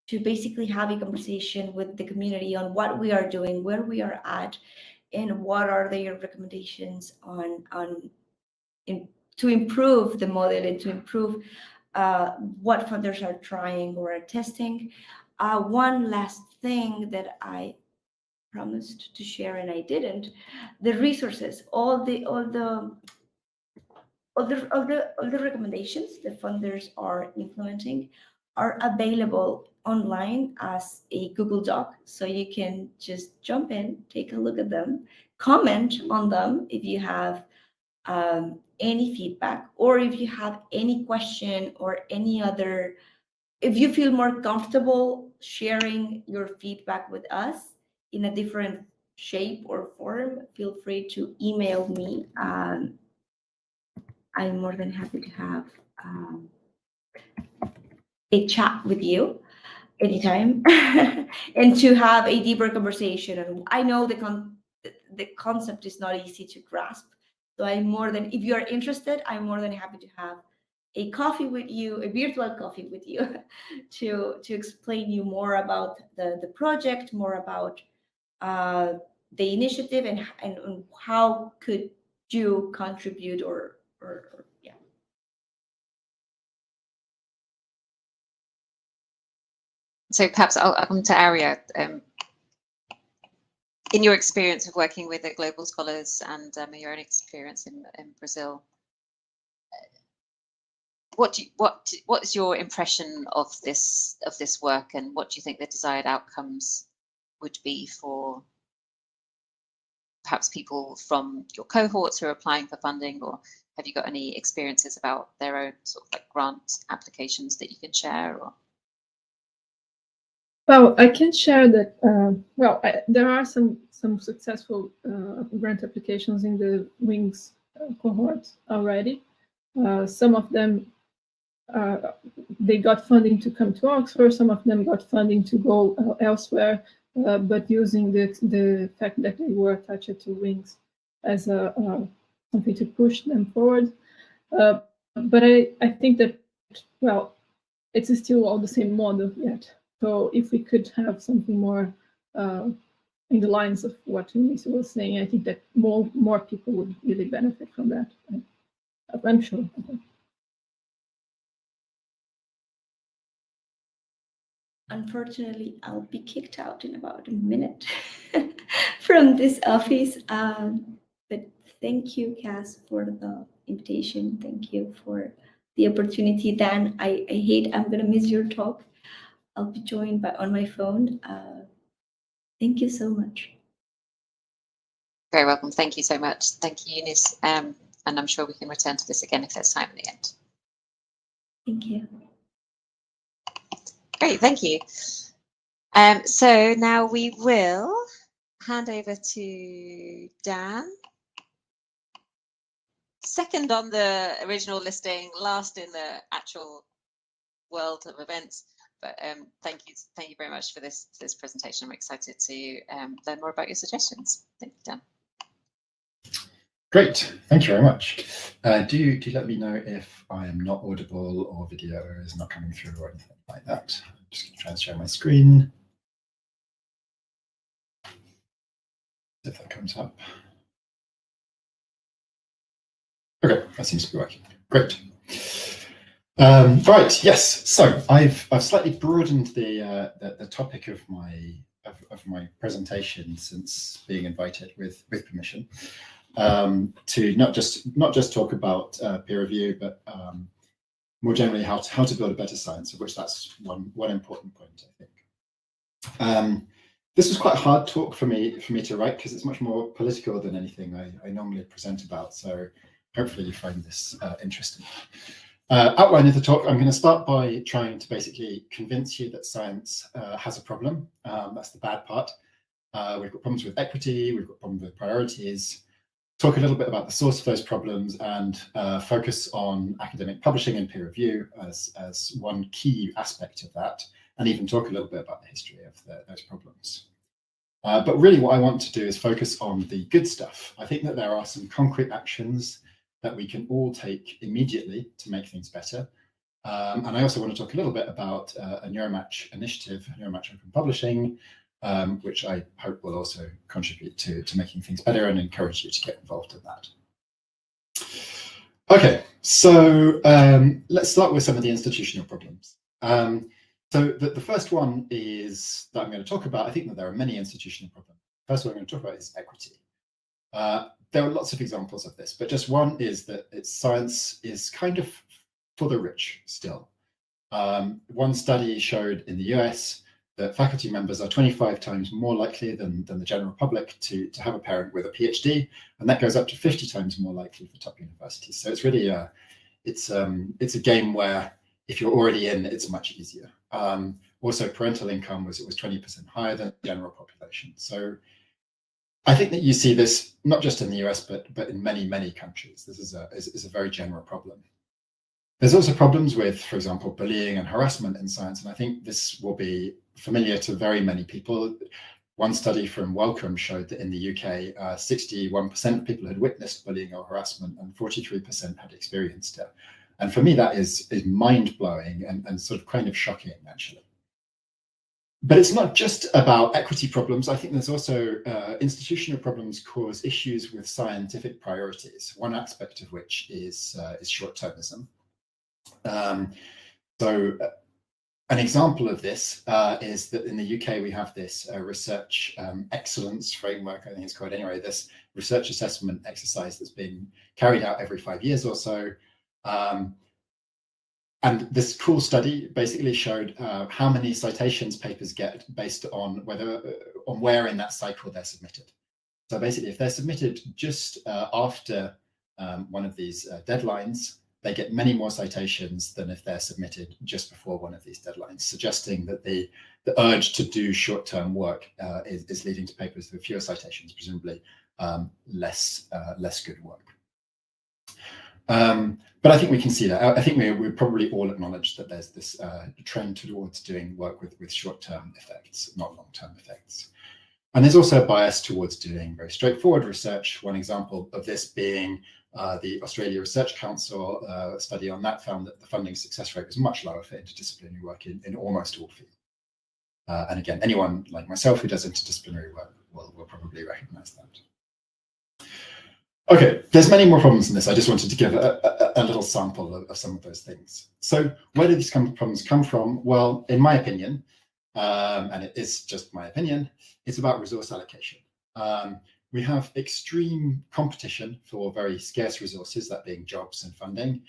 to basically have a conversation with the community on what we are doing, where we are at, and what are their recommendations to improve the model and to improve what funders are trying or are testing. One last thing that I promised to share and I didn't: the resources, all the recommendations the funders are implementing are available online as a Google Doc. So you can just jump in, take a look at them, comment on them if you have any feedback, or if you have any question or if you feel more comfortable sharing your feedback with us in a different shape or form, feel free to email me. I'm more than happy to have a chat with you anytime and to have a deeper conversation. And I know the concept is not easy to grasp. So if you are interested, I'm more than happy to have a coffee with you, a virtual coffee with you to explain you more about the project, more about the initiative and how could you contribute or yeah. So perhaps I'll come to Aurea. in your experience of working with the global scholars and your own experience in Brazil, what is your impression of this work, and what do you think the desired outcomes would be for perhaps people from your cohorts who are applying for funding, or have you got any experiences about their own sort of like grant applications that you can share? Or? Well, I can share that. There are some successful grant applications in the Wings cohort already. Some of them they got funding to come to Oxford. Some of them got funding to go elsewhere, but using the fact that they were attached to Wings as something to push them forward. But I think that, well, it's still all the same model yet. So if we could have something more in the lines of what Eunice was saying, I think that more people would really benefit from that. I'm sure. Unfortunately, I'll be kicked out in about a minute from this office. But thank you, Cass, for the invitation. Thank you for the opportunity. Dan, I hate I'm gonna miss your talk. I'll be joined on my phone. Thank you so much. Very welcome. Thank you so much. Thank you, Eunice. And I'm sure we can return to this again if there's time in the end. Thank you. Great, thank you. So now we will hand over to Dan. Second on the original listing, last in the actual world of events. But thank you very much for this presentation. I'm excited to learn more about your suggestions. Thank you, Dan. Great, thank you very much. Do let me know if I am not audible or video is not coming through or anything like that. I'm just going to try and share my screen. If that comes up. Okay, that seems to be working. Great. Right, yes. So I've slightly broadened the topic of my presentation since being invited with permission. To not just talk about peer review, but more generally how to build a better science, of which that's one important point, I think. This was quite a hard talk for me to write because it's much more political than anything I normally present about. So hopefully you find this interesting. Outline of the talk, I'm going to start by trying to basically convince you that science has a problem. That's the bad part. We've got problems with equity, we've got problems with priorities. Talk a little bit about the source of those problems and focus on academic publishing and peer review as one key aspect of that, and even talk a little bit about the history of those problems. But really what I want to do is focus on the good stuff. I think that there are some concrete actions that we can all take immediately to make things better. And I also want to talk a little bit about a Neuromatch initiative, Neuromatch Open Publishing, which I hope will also contribute to making things better and encourage you to get involved in that. Okay, so let's start with some of the institutional problems. So the first one is that I'm going to talk about. I think that there are many institutional problems. First one I'm going to talk about is equity. There are lots of examples of this, but just one is that science is kind of for the rich still. One study showed in the US that faculty members are 25 times more likely than the general public to have a parent with a PhD, and that goes up to 50 times more likely for top universities. So it's really it's a game where if you're already in, it's much easier. Also, parental income was 20% higher than the general population. So I think that you see this not just in the US, but in many countries. This is a very general problem. There's also problems with, for example, bullying and harassment in science, and I think this will be familiar to very many people. One study from Wellcome showed that in the UK, 61% of people had witnessed bullying or harassment, and 43% had experienced it. And for me, that is mind-blowing and sort of kind of shocking, actually. But it's not just about equity problems. I think there's also institutional problems cause issues with scientific priorities, one aspect of which is short-termism. So An example of this is that in the UK, we have this research excellence framework, I think it's called anyway, this research assessment exercise that's been carried out every 5 years or so. And this cool study basically showed how many citations papers get based on where in that cycle they're submitted. So basically, if they're submitted just after one of these deadlines, they get many more citations than if they're submitted just before one of these deadlines, suggesting that the urge to do short-term work is leading to papers with fewer citations, presumably less good work. But I think we can see that. I think we probably all acknowledge that there's this trend towards doing work with short-term effects, not long-term effects. And there's also a bias towards doing very straightforward research. One example of this being the Australia Research Council study on that found that the funding success rate was much lower for interdisciplinary work in almost all fields. And again, anyone like myself who does interdisciplinary work will probably recognize that. Okay, there's many more problems in this. I just wanted to give a little sample of some of those things. So where do these problems come from? Well, in my opinion, and it is just my opinion, it's about resource allocation. We have extreme competition for very scarce resources, that being jobs and funding.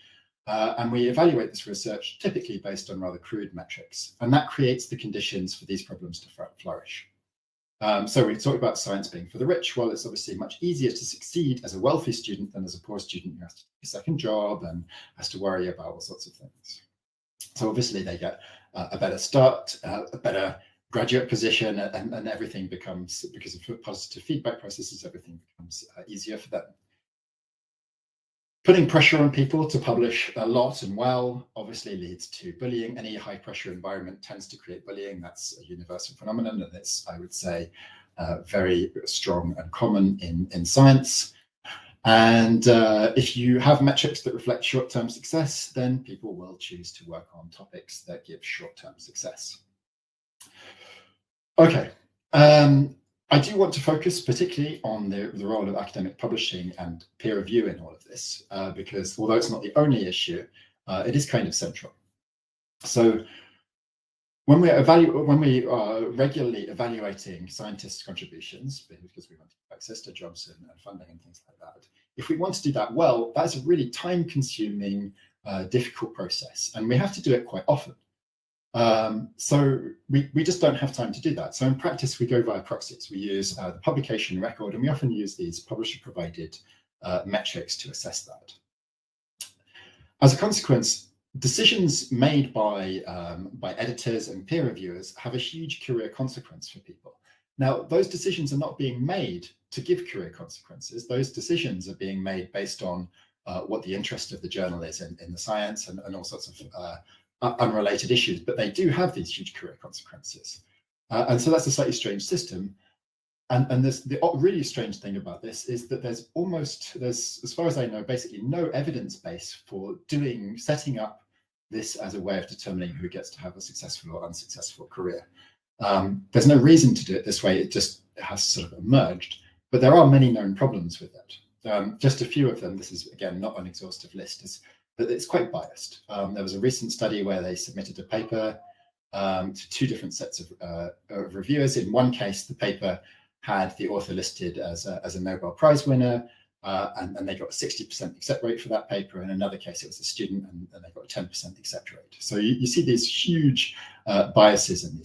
And we evaluate this research typically based on rather crude metrics. And that creates the conditions for these problems to flourish. So we talk about science being for the rich. Well, it's obviously much easier to succeed as a wealthy student than as a poor student who has to take a second job and has to worry about all sorts of things. So obviously they get a better start, a better graduate position, and everything becomes, because of positive feedback processes, everything becomes easier for them. Putting pressure on people to publish a lot and well obviously leads to bullying. Any high pressure environment tends to create bullying. That's a universal phenomenon, and it's, I would say, very strong and common in science. And if you have metrics that reflect short-term success, then people will choose to work on topics that give short-term success. Okay, I do want to focus particularly on the role of academic publishing and peer review in all of this, because although it's not the only issue, it is kind of central. So when we are regularly evaluating scientists' contributions, because we want to have access to jobs and funding and things like that, if we want to do that well, that's a really time-consuming, difficult process, and we have to do it quite often. So we just don't have time to do that. So in practice, we go via proxies. We use the publication record, and we often use these publisher-provided metrics to assess that. As a consequence, decisions made by editors and peer reviewers have a huge career consequence for people. Now, those decisions are not being made to give career consequences. Those decisions are being made based on what the interest of the journal is in the science and all sorts of unrelated issues, but they do have these huge career consequences. And so that's a slightly strange system. And the really strange thing about this is that there's, as far as I know, basically no evidence base for setting up this as a way of determining who gets to have a successful or unsuccessful career. There's no reason to do it this way. It just has sort of emerged, but there are many known problems with it. Just a few of them. This is, again, not an exhaustive list, is that it's quite biased. There was a recent study where they submitted a paper to two different sets of reviewers. In one case, the paper had the author listed as a Nobel Prize winner, and they got a 60% accept rate for that paper. In another case, it was a student, and they got a 10% accept rate. So you see these huge biases in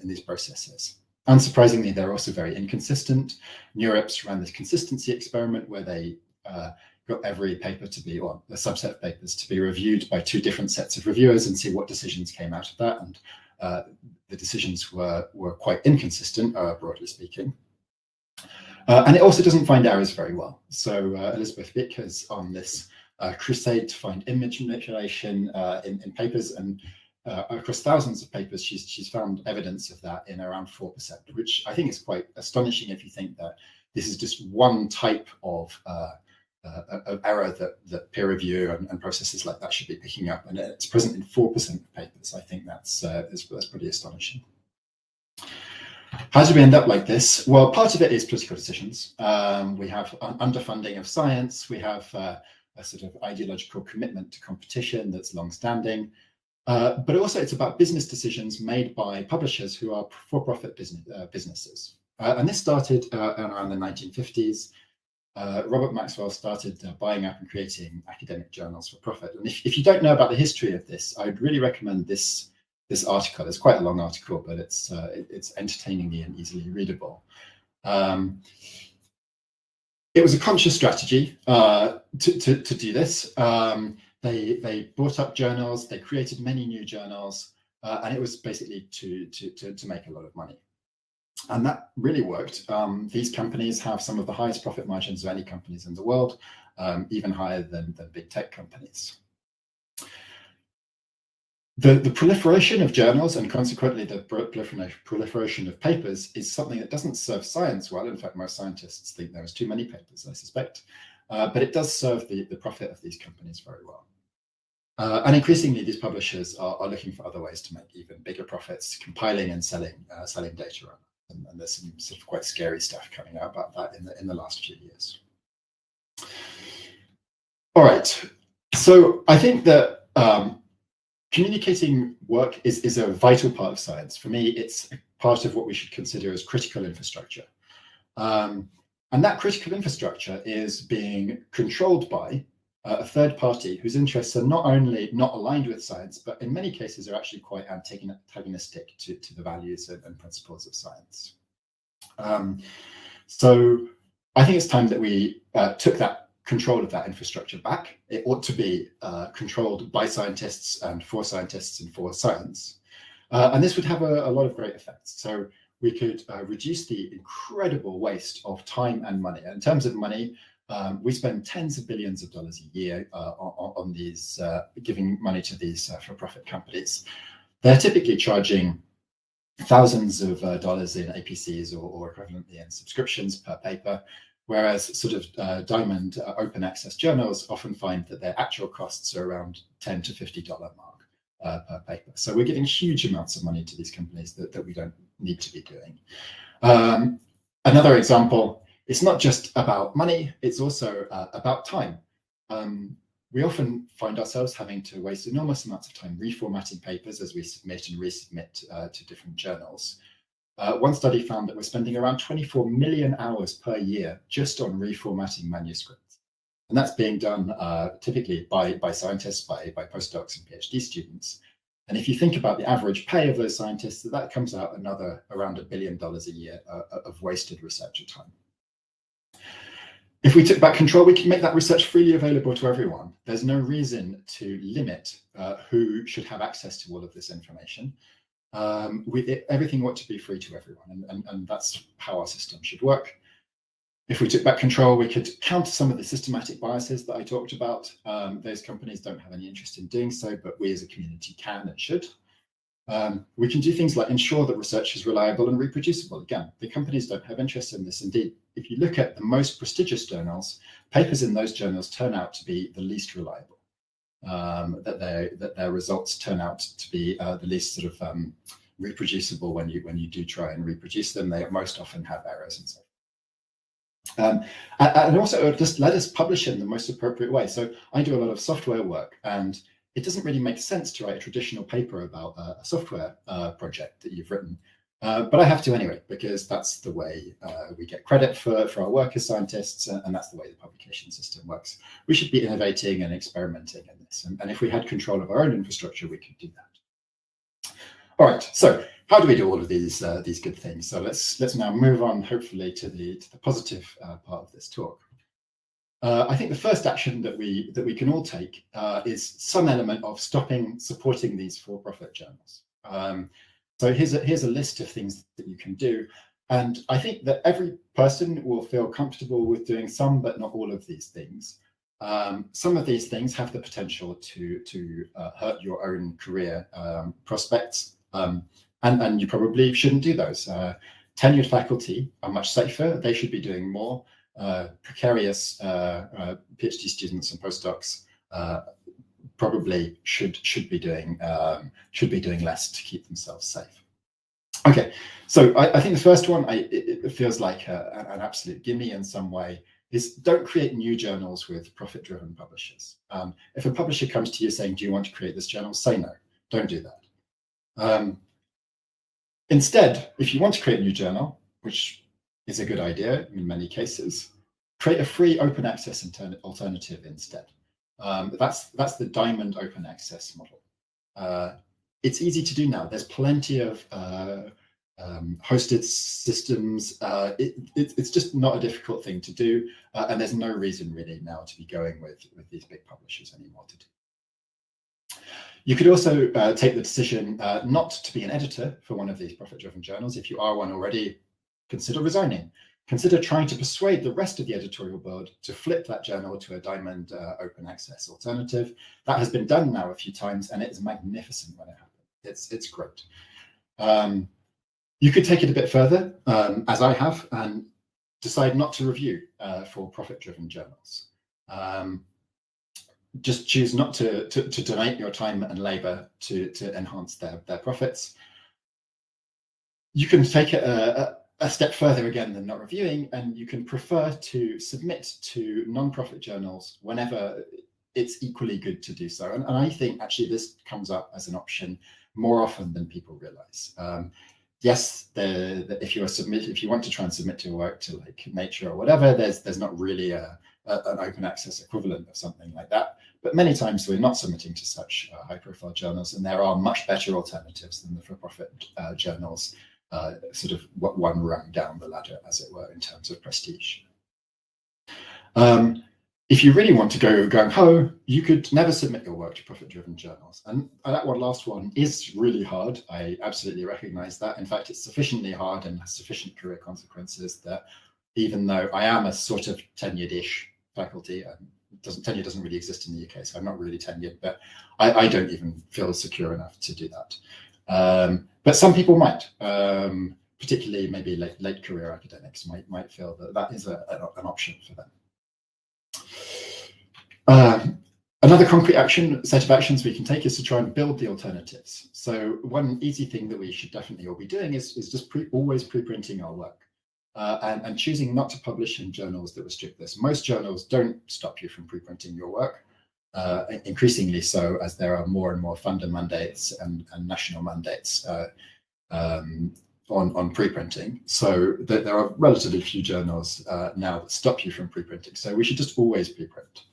these processes. Unsurprisingly, they're also very inconsistent. Neuromatch ran this consistency experiment where they got every paper to be, or a subset of papers to be reviewed by two different sets of reviewers and see what decisions came out of that. And the decisions were quite inconsistent, broadly speaking. And it also doesn't find errors very well. So Elizabeth Bick is on this crusade to find image manipulation in papers, and across thousands of papers, she's found evidence of that in around 4%, which I think is quite astonishing if you think that this is just one type of error that peer review and processes like that should be picking up, and it's present in 4% of papers. I think that's pretty astonishing. How did we end up like this? Well, part of it is political decisions. We have underfunding of science. We have a sort of ideological commitment to competition that's long-standing. But also it's about business decisions made by publishers who are for-profit businesses. And this started around the 1950s. Robert Maxwell started buying up and creating academic journals for profit. And if you don't know about the history of this, I would really recommend this article. It's quite a long article, but it's entertainingly and easily readable. It was a conscious strategy to do this. They bought up journals, they created many new journals, and it was basically to make a lot of money. And that really worked. These companies have some of the highest profit margins of any companies in the world, even higher than big tech companies. The proliferation of journals and consequently the proliferation of papers is something that doesn't serve science well. In fact, most scientists think there is too many papers, I suspect, but it does serve the profit of these companies very well. And increasingly, these publishers are looking for other ways to make even bigger profits, compiling and selling data around. And there's some sort of quite scary stuff coming out about that in the last few years. All right, so I think that communicating work is a vital part of science. For me, it's part of what we should consider as critical infrastructure. And that critical infrastructure is being controlled by a third party whose interests are not only not aligned with science, but in many cases are actually quite antagonistic to the values and principles of science. So I think it's time that we took that control of that infrastructure back. It ought to be controlled by scientists and for science. And this would have a lot of great effects. So we could reduce the incredible waste of time and money. In terms of money, we spend tens of billions of dollars a year on these, giving money to these for-profit companies. They're typically charging thousands of dollars in APCs or equivalently in subscriptions per paper, whereas sort of diamond open access journals often find that their actual costs are around $10 to $50 mark per paper. So we're giving huge amounts of money to these companies that we don't need to be doing. Another example, it's not just about money, it's also about time. We often find ourselves having to waste enormous amounts of time reformatting papers as we submit and resubmit to different journals. One study found that we're spending around 24 million hours per year just on reformatting manuscripts. And that's being done typically by scientists, by postdocs and PhD students. And if you think about the average pay of those scientists, that comes out around $1 billion a year of wasted researcher time. If we took back control, we can make that research freely available to everyone. There's no reason to limit who should have access to all of this information. Everything ought to be free to everyone, and that's how our system should work. If we took back control, we could counter some of the systematic biases that I talked about. Those companies don't have any interest in doing so, but we as a community can and should. We can do things like ensure that research is reliable and reproducible. Again, the companies don't have interest in this. Indeed, if you look at the most prestigious journals, papers in those journals turn out to be the least reliable. That their results turn out to be the least sort of reproducible when you do try and reproduce them. They most often have errors and so on. And also just let us publish in the most appropriate way. So I do a lot of software work, and it doesn't really make sense to write a traditional paper about a software project that you've written. But I have to anyway, because that's the way we get credit for our work as scientists, and that's the way the publication system works. We should be innovating and experimenting in this. And if we had control of our own infrastructure, we could do that. All right, so how do we do all of these good things? So let's now move on, hopefully, to the positive part of this talk. I think the first action that we can all take is some element of stopping supporting these for-profit journals. So here's a list of things that you can do, and I think that every person will feel comfortable with doing some, but not all of these things. Some of these things have the potential to hurt your own career prospects, and you probably shouldn't do those. Tenured faculty are much safer; they should be doing more. Precarious PhD students and postdocs probably should be doing less to keep themselves safe. Okay, so I think the first one, it feels like an absolute gimme in some way, is don't create new journals with profit-driven publishers. If a publisher comes to you saying, "Do you want to create this journal?" say no. Don't do that. Instead, if you want to create a new journal, which is a good idea in many cases, create a free open access alternative instead. That's the Diamond open access model. It's easy to do now. There's plenty of hosted systems. It's just not a difficult thing to do, and there's no reason really now to be going with these big publishers anymore to do. You could also take the decision not to be an editor for one of these profit-driven journals. If you are one already, consider resigning. Consider trying to persuade the rest of the editorial board to flip that journal to a Diamond open access alternative. That has been done now a few times, and it is magnificent when it happens. It's great. You could take it a bit further, as I have, and decide not to review for profit-driven journals. Just choose not to donate your time and labor to enhance their profits. You can take it a step further again than not reviewing, and you can prefer to submit to non-profit journals whenever it's equally good to do so. And I think actually this comes up as an option more often than people realize. Yes, if you want to try and submit your work to like Nature or whatever, there's not really an open access equivalent of something like that. But many times we're not submitting to such high-profile journals, and there are much better alternatives than the for-profit journals, sort of one rung down the ladder, as it were, in terms of prestige. If you really want to go gung-ho, you could never submit your work to profit-driven journals. And that last one is really hard. I absolutely recognize that. In fact, it's sufficiently hard and has sufficient career consequences that even though I am a sort of tenured-ish faculty, tenure doesn't really exist in the UK, so I'm not really tenured, but I don't even feel secure enough to do that. But some people might, particularly maybe late career academics might feel that is an option for them. Another concrete set of actions we can take is to try and build the alternatives. So one easy thing that we should definitely all be doing is just always pre-printing our work. And choosing not to publish in journals that restrict this. Most journals don't stop you from pre-printing your work, increasingly so as there are more and more funder mandates and national mandates on pre-printing. So there are relatively few journals now that stop you from pre-printing. So we should just always pre-print.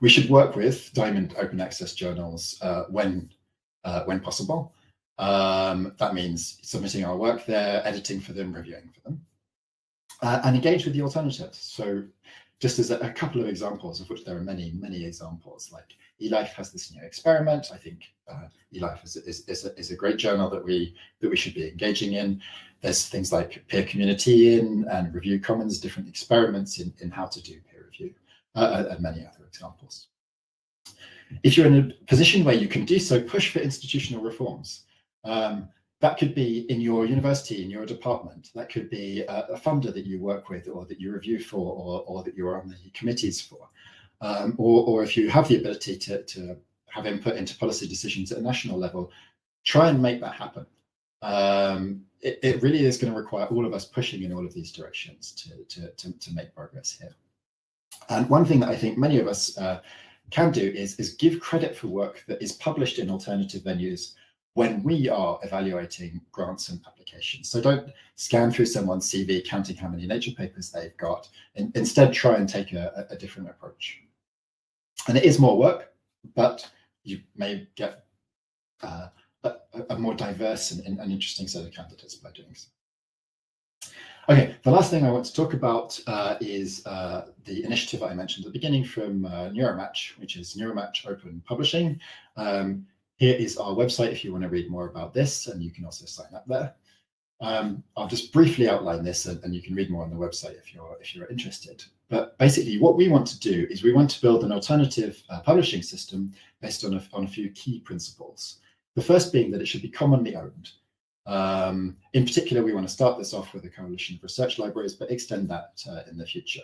We should work with Diamond open access journals when possible. That means submitting our work there, editing for them, reviewing for them, and engage with the alternatives. So just as a couple of examples, of which there are many, many examples, like eLife has this new experiment. I think eLife is a great journal that we should be engaging in. There's things like Peer Community and Review Commons, different experiments in how to do peer review, and many other examples. If you're in a position where you can do so, push for institutional reforms. That could be in your university, in your department. That could be a funder that you work with or that you review for or that you're on the committees for. Or if you have the ability to have input into policy decisions at a national level, try and make that happen. It really is going to require all of us pushing in all of these directions to make progress here. And one thing that I think many of us can do is give credit for work that is published in alternative venues when we are evaluating grants and applications. So don't scan through someone's CV counting how many Nature papers they've got, and instead try and take a different approach. And it is more work, but you may get a more diverse and interesting set of candidates by doing so. Okay, the last thing I want to talk about is the initiative I mentioned at the beginning from Neuromatch, which is Neuromatch Open Publishing. Here is our website if you want to read more about this, and you can also sign up there. I'll just briefly outline this, and you can read more on the website if you're interested. But basically, what we want to do is we want to build an alternative publishing system based on a few key principles. The first being that it should be commonly owned. In particular, we want to start this off with a coalition of research libraries, but extend that in the future.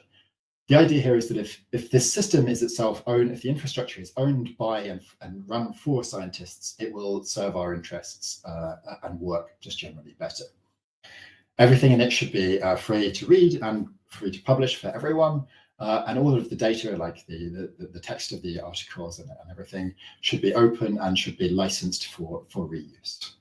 The idea here is that if this system is itself owned, if the infrastructure is owned by and run for scientists, it will serve our interests and work just generally better. Everything in it should be free to read and free to publish for everyone. And all of the data, like the text of the articles and everything, should be open and should be licensed for reuse.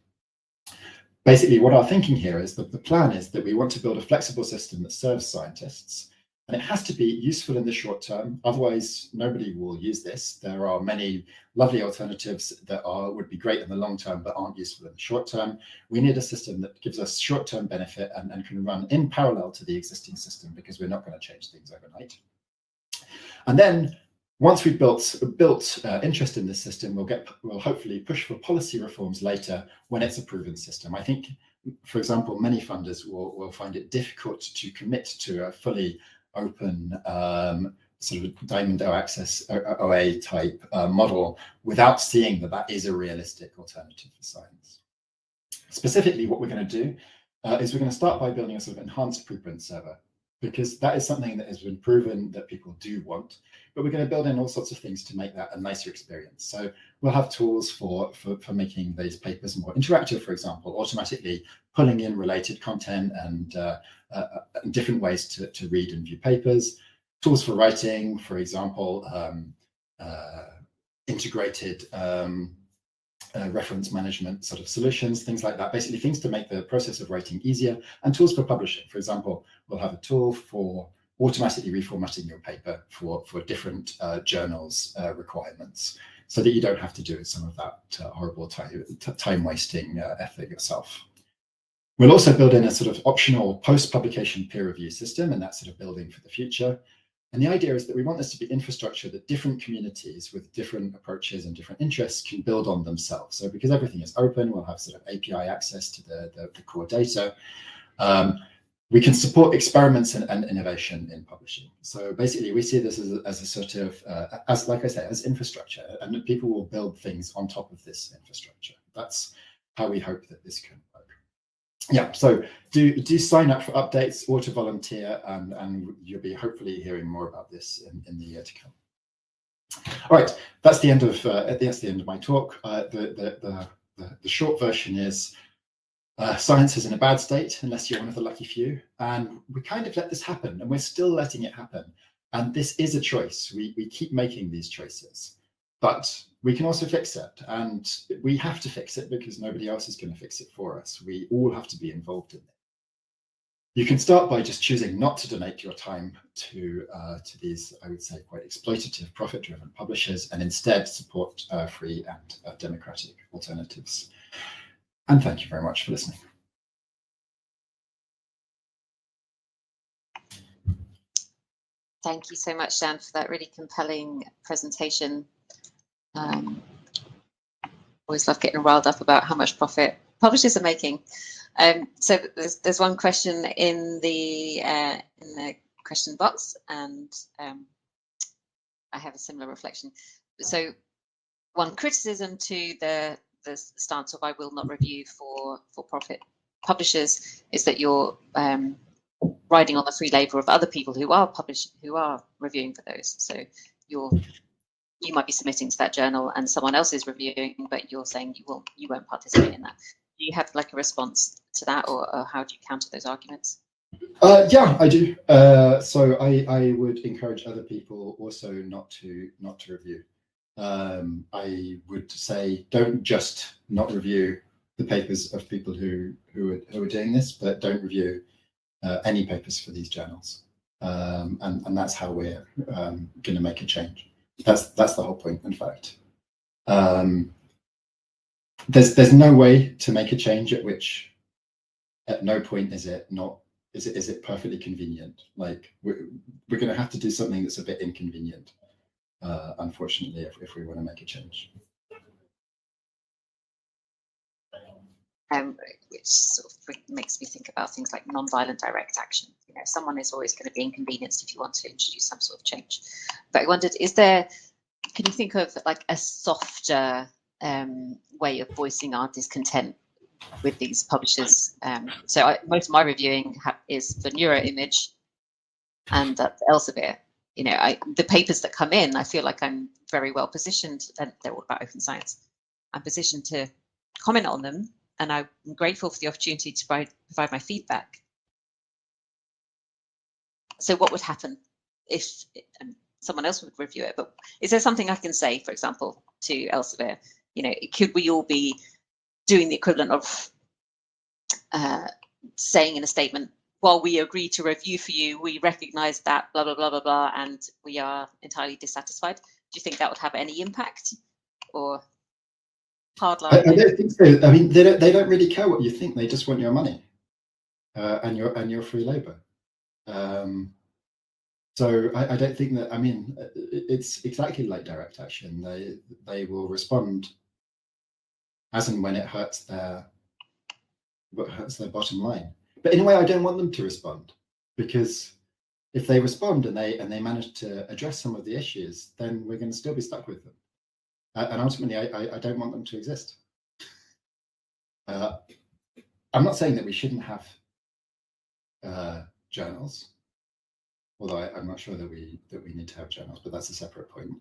Basically, what our thinking here is that the plan is that we want to build a flexible system that serves scientists, and it has to be useful in the short term. Otherwise, nobody will use this. There are many lovely alternatives that would be great in the long term, but aren't useful in the short term. We need a system that gives us short-term benefit and can run in parallel to the existing system, because we're not going to change things overnight. And then once we've built interest in this system, we'll hopefully push for policy reforms later when it's a proven system. I think, for example, many funders will find it difficult to commit to a fully open sort of Diamond Access OA type model without seeing that is a realistic alternative for science. Specifically, what we're going to do is we're going to start by building a sort of enhanced preprint server, because that is something that has been proven that people do want, but we're going to build in all sorts of things to make that a nicer experience. So we'll have tools for making these papers more interactive, for example, automatically pulling in related content and different ways to read and view papers, tools for writing, for example, integrated reference management sort of solutions, things like that, basically things to make the process of writing easier, and tools for publishing. For example, we'll have a tool for automatically reformatting your paper for different journals requirements, so that you don't have to do some of that horrible time-wasting effort yourself. We'll also build in a sort of optional post-publication peer review system, and that's sort of building for the future. And the idea is that we want this to be infrastructure that different communities with different approaches and different interests can build on themselves. So because everything is open, we'll have sort of API access to the core data. We can support experiments and innovation in publishing. So basically, we see this as a sort of, like I say, as infrastructure, and that people will build things on top of this infrastructure. That's how we hope that this can work. Yeah, so do sign up for updates or to volunteer, and you'll be hopefully hearing more about this in the year to come. All right, that's the end of my talk. The short version is science is in a bad state unless you're one of the lucky few, and we kind of let this happen, and we're still letting it happen. And this is a choice. We keep making these choices, but we can also fix it, and we have to fix it because nobody else is going to fix it for us. We all have to be involved in it. You can start by just choosing not to donate your time to these, I would say, quite exploitative, profit-driven publishers, and instead support free and democratic alternatives. And thank you very much for listening. Thank you so much, Dan, for that really compelling presentation. Always love getting riled up about how much profit publishers are making. So there's one question in the question box, and I have a similar reflection. So one criticism to the stance of I will not review for profit publishers is that you're riding on the free labour of other people who are reviewing for those. So you might be submitting to that journal and someone else is reviewing, but you're saying you won't participate in that. Do you have like a response to that, or how do you counter those arguments? Yeah, I do. So I would encourage other people also not to review. I would say don't just not review the papers of people who are doing this, but don't review any papers for these journals. And that's how we're going to make a change. That's the whole point, in fact. There's no way to make a change at no point is it perfectly convenient. Like we're going to have to do something that's a bit inconvenient, unfortunately, if we want to make a change. Which sort of makes me think about things like non-violent direct action. You know, someone is always going to be inconvenienced if you want to introduce some sort of change. But I wondered, can you think of like a softer way of voicing our discontent with these publishers? So most of my reviewing is for Neuromatch and Elsevier. You know, the papers that come in, I feel like I'm very well positioned, and they're all about open science. I'm positioned to comment on them, and I'm grateful for the opportunity to provide my feedback. So what would happen if someone else would review it, but is there something I can say, for example, to Elsevier? You know, could we all be doing the equivalent of saying in a statement, while we agree to review for you, we recognize that blah, blah, blah, blah, blah, and we are entirely dissatisfied? Do you think that would have any impact, or hard line? I don't think so. I mean, they don't really care what you think. They just want your money and your free labor. So I don't think that, I mean, it's exactly like direct action. They will respond as and when it hurts their bottom line. But in a way, I don't want them to respond, because if they respond and they manage to address some of the issues, then we're going to still be stuck with them. And ultimately, I don't want them to exist. I'm not saying that we shouldn't have journals, although I'm not sure that we need to have journals, but that's a separate point.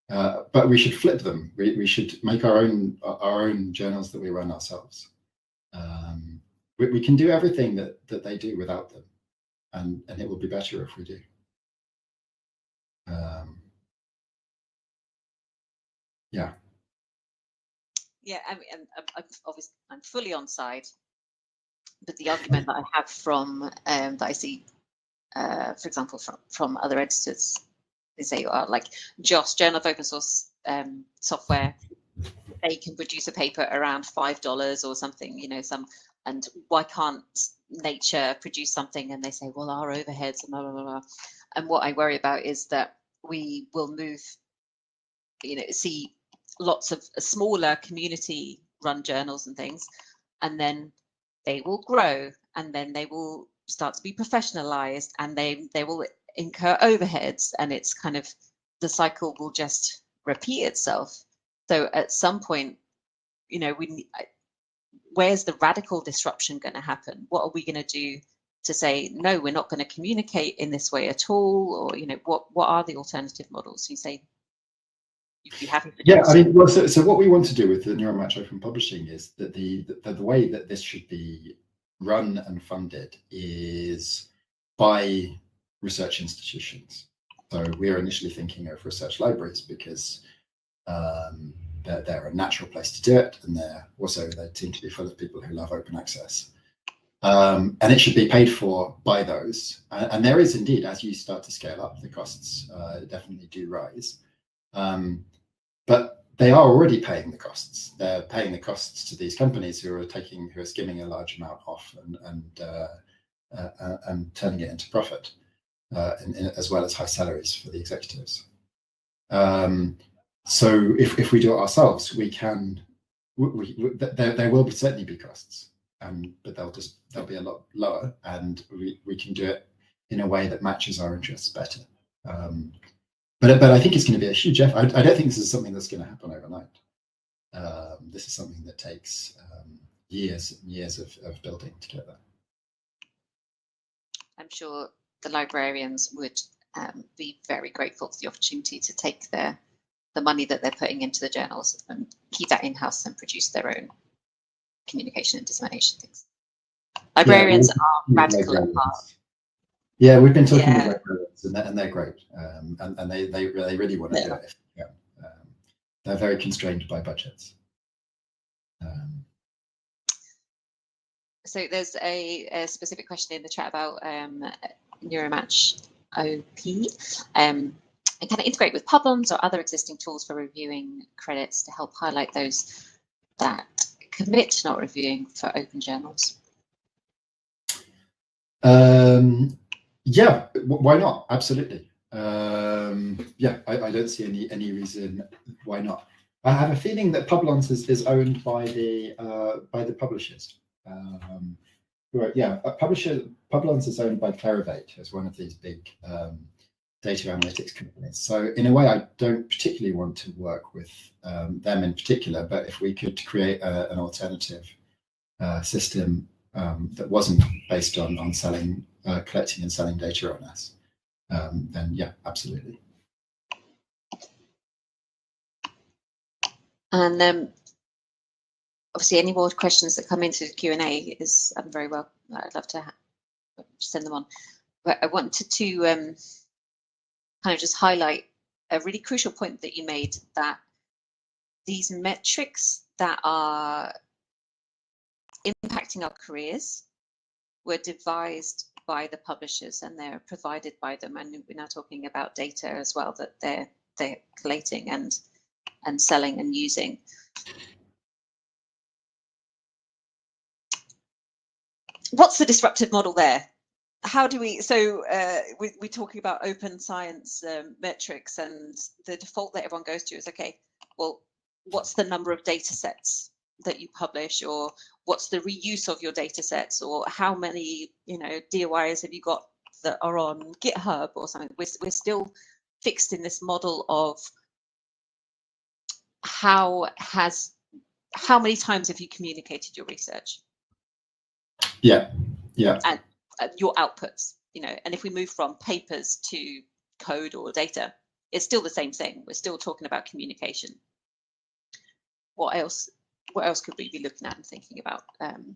But we should flip them. We should make our own journals that we run ourselves. We can do everything that they do without them, and it will be better if we do. Yeah. Yeah, I mean, obviously I'm fully on side, but the argument that I have from that I see, for example, from other editors, they say, like JOS, Journal of Open Source Software, they can produce a paper around $5 or something, you know, and why can't Nature produce something? And they say, well, our overheads and blah, blah, blah, blah. And what I worry about is that we will move, you know, see lots of smaller community run journals and things, and then they will grow, and then they will start to be professionalized, and they will incur overheads, and it's kind of, the cycle will just repeat itself. So at some point, you know, where's the radical disruption going to happen? What are we going to do to say, no, we're not going to communicate in this way at all? Or, you know, what are the alternative models? You say you'd be happy for Yeah, I mean, well, so what we want to do with the Neuromatch Open Publishing is that the way that this should be run and funded is by research institutions. So we're initially thinking of research libraries because they're a natural place to do it, and they seem to be full of people who love open access. And it should be paid for by those. And there is indeed, as you start to scale up, the costs definitely do rise. But they are already paying the costs. They're paying the costs to these companies who are skimming a large amount off and turning it into profit, as well as high salaries for the executives. So if we do it ourselves, we can. There will certainly be costs, but they'll be a lot lower, and we can do it in a way that matches our interests better. But I think it's going to be a huge effort. I don't think this is something that's going to happen overnight. This is something that takes years and years of building together. I'm sure the librarians would be very grateful for the opportunity to take the money that they're putting into the journals and keep that in-house and produce their own communication and dissemination things. Librarians are radical at heart. Yeah, we've been talking with librarians, and they're great, and they really want to do it. They're very constrained by budgets. So there's a specific question in the chat about Neuromatch OP. And can it integrate with Publons or other existing tools for reviewing credits to help highlight those that commit to not reviewing for open journals? Yeah, why not? Absolutely. Yeah, I don't see any reason why not. I have a feeling that Publons is owned by the publishers. Publons is owned by Clarivate as one of these big data analytics companies. So in a way, I don't particularly want to work with them in particular, but if we could create an alternative system that wasn't based on collecting and selling data on us, then yeah, absolutely. And obviously, any more questions that come into the Q&A is very well. I'd love to send them on. But I wanted to kind of just highlight a really crucial point that you made, that these metrics that are impacting our careers were devised by the publishers and they're provided by them. And we're now talking about data as well that they're collating and selling and using. What's the disruptive model there? How do we, so we're talking about open science metrics, and the default that everyone goes to is, okay, well, what's the number of data sets that you publish, or what's the reuse of your data sets, or how many, you know, DOIs have you got that are on GitHub or something? We're still fixed in this model of how many times have you communicated your research? Yeah. And your outputs, you know, and if we move from papers to code or data, it's still the same thing. We're still talking about communication. What else could we be looking at and thinking about?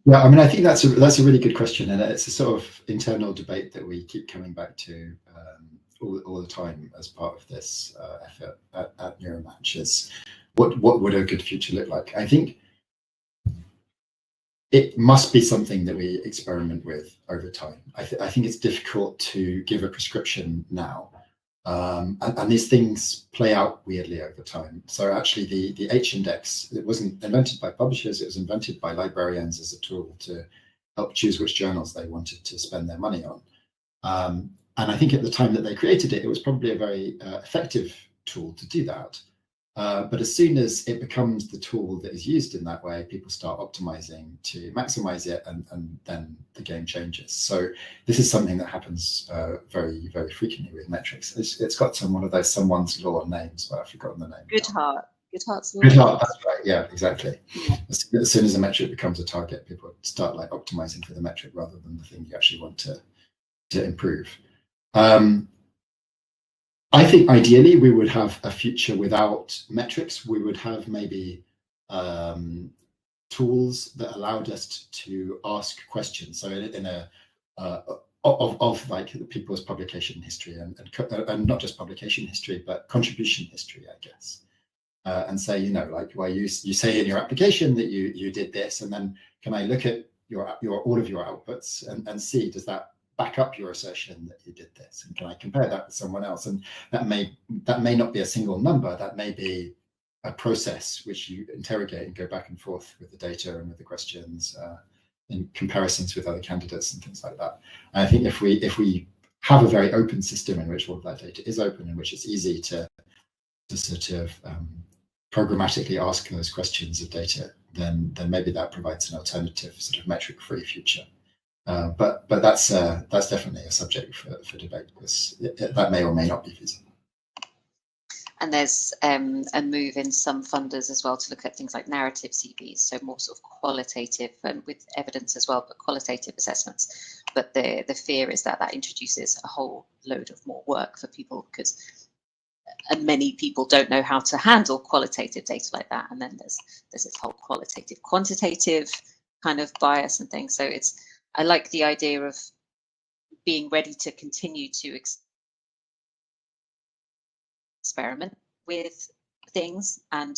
Yeah, I mean, I think that's a really good question, and it's a sort of internal debate that we keep coming back to all the time as part of this effort at Neuromatch. Is what would a good future look like? I think it must be something that we experiment with over time. I think it's difficult to give a prescription now. And these things play out weirdly over time. So actually the H-index, it wasn't invented by publishers, it was invented by librarians as a tool to help choose which journals they wanted to spend their money on. And I think at the time that they created it, it was probably a very effective tool to do that. But as soon as it becomes the tool that is used in that way, people start optimizing to maximize it, and then the game changes. So this is something that happens very, very frequently with metrics. It's got one of those someone's law names, but I've forgotten the name. Goodhart's law. Goodhart, that's right. Yeah, exactly. As soon as a metric becomes a target, people start like optimizing for the metric rather than the thing you actually want to improve. I think ideally we would have a future without metrics. We would have maybe tools that allowed us to ask questions. So in a of like people's publication history and not just publication history, but contribution history, I guess. And say, you know, like, well, you say in your application that you did this, and then can I look at your all of your outputs and see, does that back up your assertion that you did this, and can I compare that with someone else? And that may not be a single number, that may be a process which you interrogate and go back and forth with the data and with the questions in comparisons with other candidates and things like that. And I think if we have a very open system in which all of that data is open, in which it's easy to sort of programmatically ask those questions of data, then maybe that provides an alternative sort of metric-free future. But that's definitely a subject for debate, because that may or may not be feasible. And there's a move in some funders as well to look at things like narrative CVs, so more sort of qualitative and with evidence as well, but qualitative assessments. But the fear is that introduces a whole load of more work for people, because many people don't know how to handle qualitative data like that. And then there's this whole qualitative, quantitative kind of bias and things. So I like the idea of being ready to continue to experiment with things, and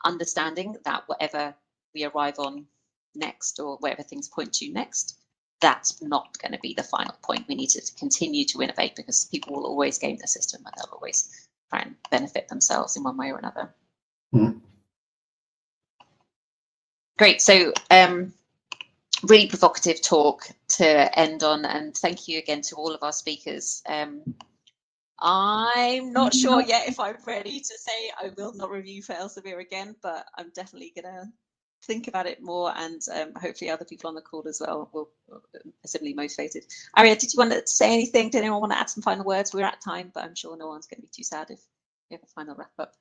understanding that whatever we arrive on next, or whatever things point to next, that's not going to be the final point. We need to continue to innovate, because people will always game the system, and they'll always try and benefit themselves in one way or another. Mm. Great. So really provocative talk to end on, and thank you again to all of our speakers. I'm not sure yet if I'm ready to say I will not review for Elsevier again, but I'm definitely going to think about it more, and hopefully other people on the call as well will be similarly motivated. Aurea, did you want to say anything? Did anyone want to add some final words? We're at time, but I'm sure no one's going to be too sad if we have a final wrap up.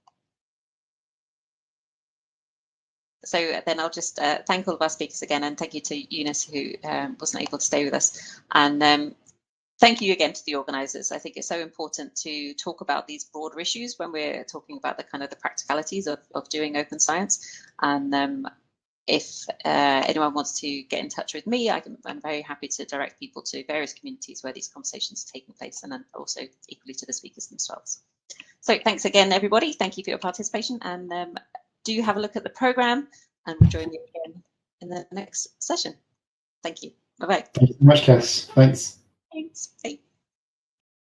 So then I'll just thank all of our speakers again, and thank you to Eunice, who wasn't able to stay with us. And thank you again to the organisers. I think it's so important to talk about these broader issues when we're talking about the kind of the practicalities of doing open science. And if anyone wants to get in touch with me, I'm very happy to direct people to various communities where these conversations are taking place, and then also equally to the speakers themselves. So thanks again, everybody. Thank you for your participation, and do have a look at the programme, and we'll join you again in the next session. Thank you. Bye-bye. Thank you so much, Cass. Thanks. Thanks. Bye.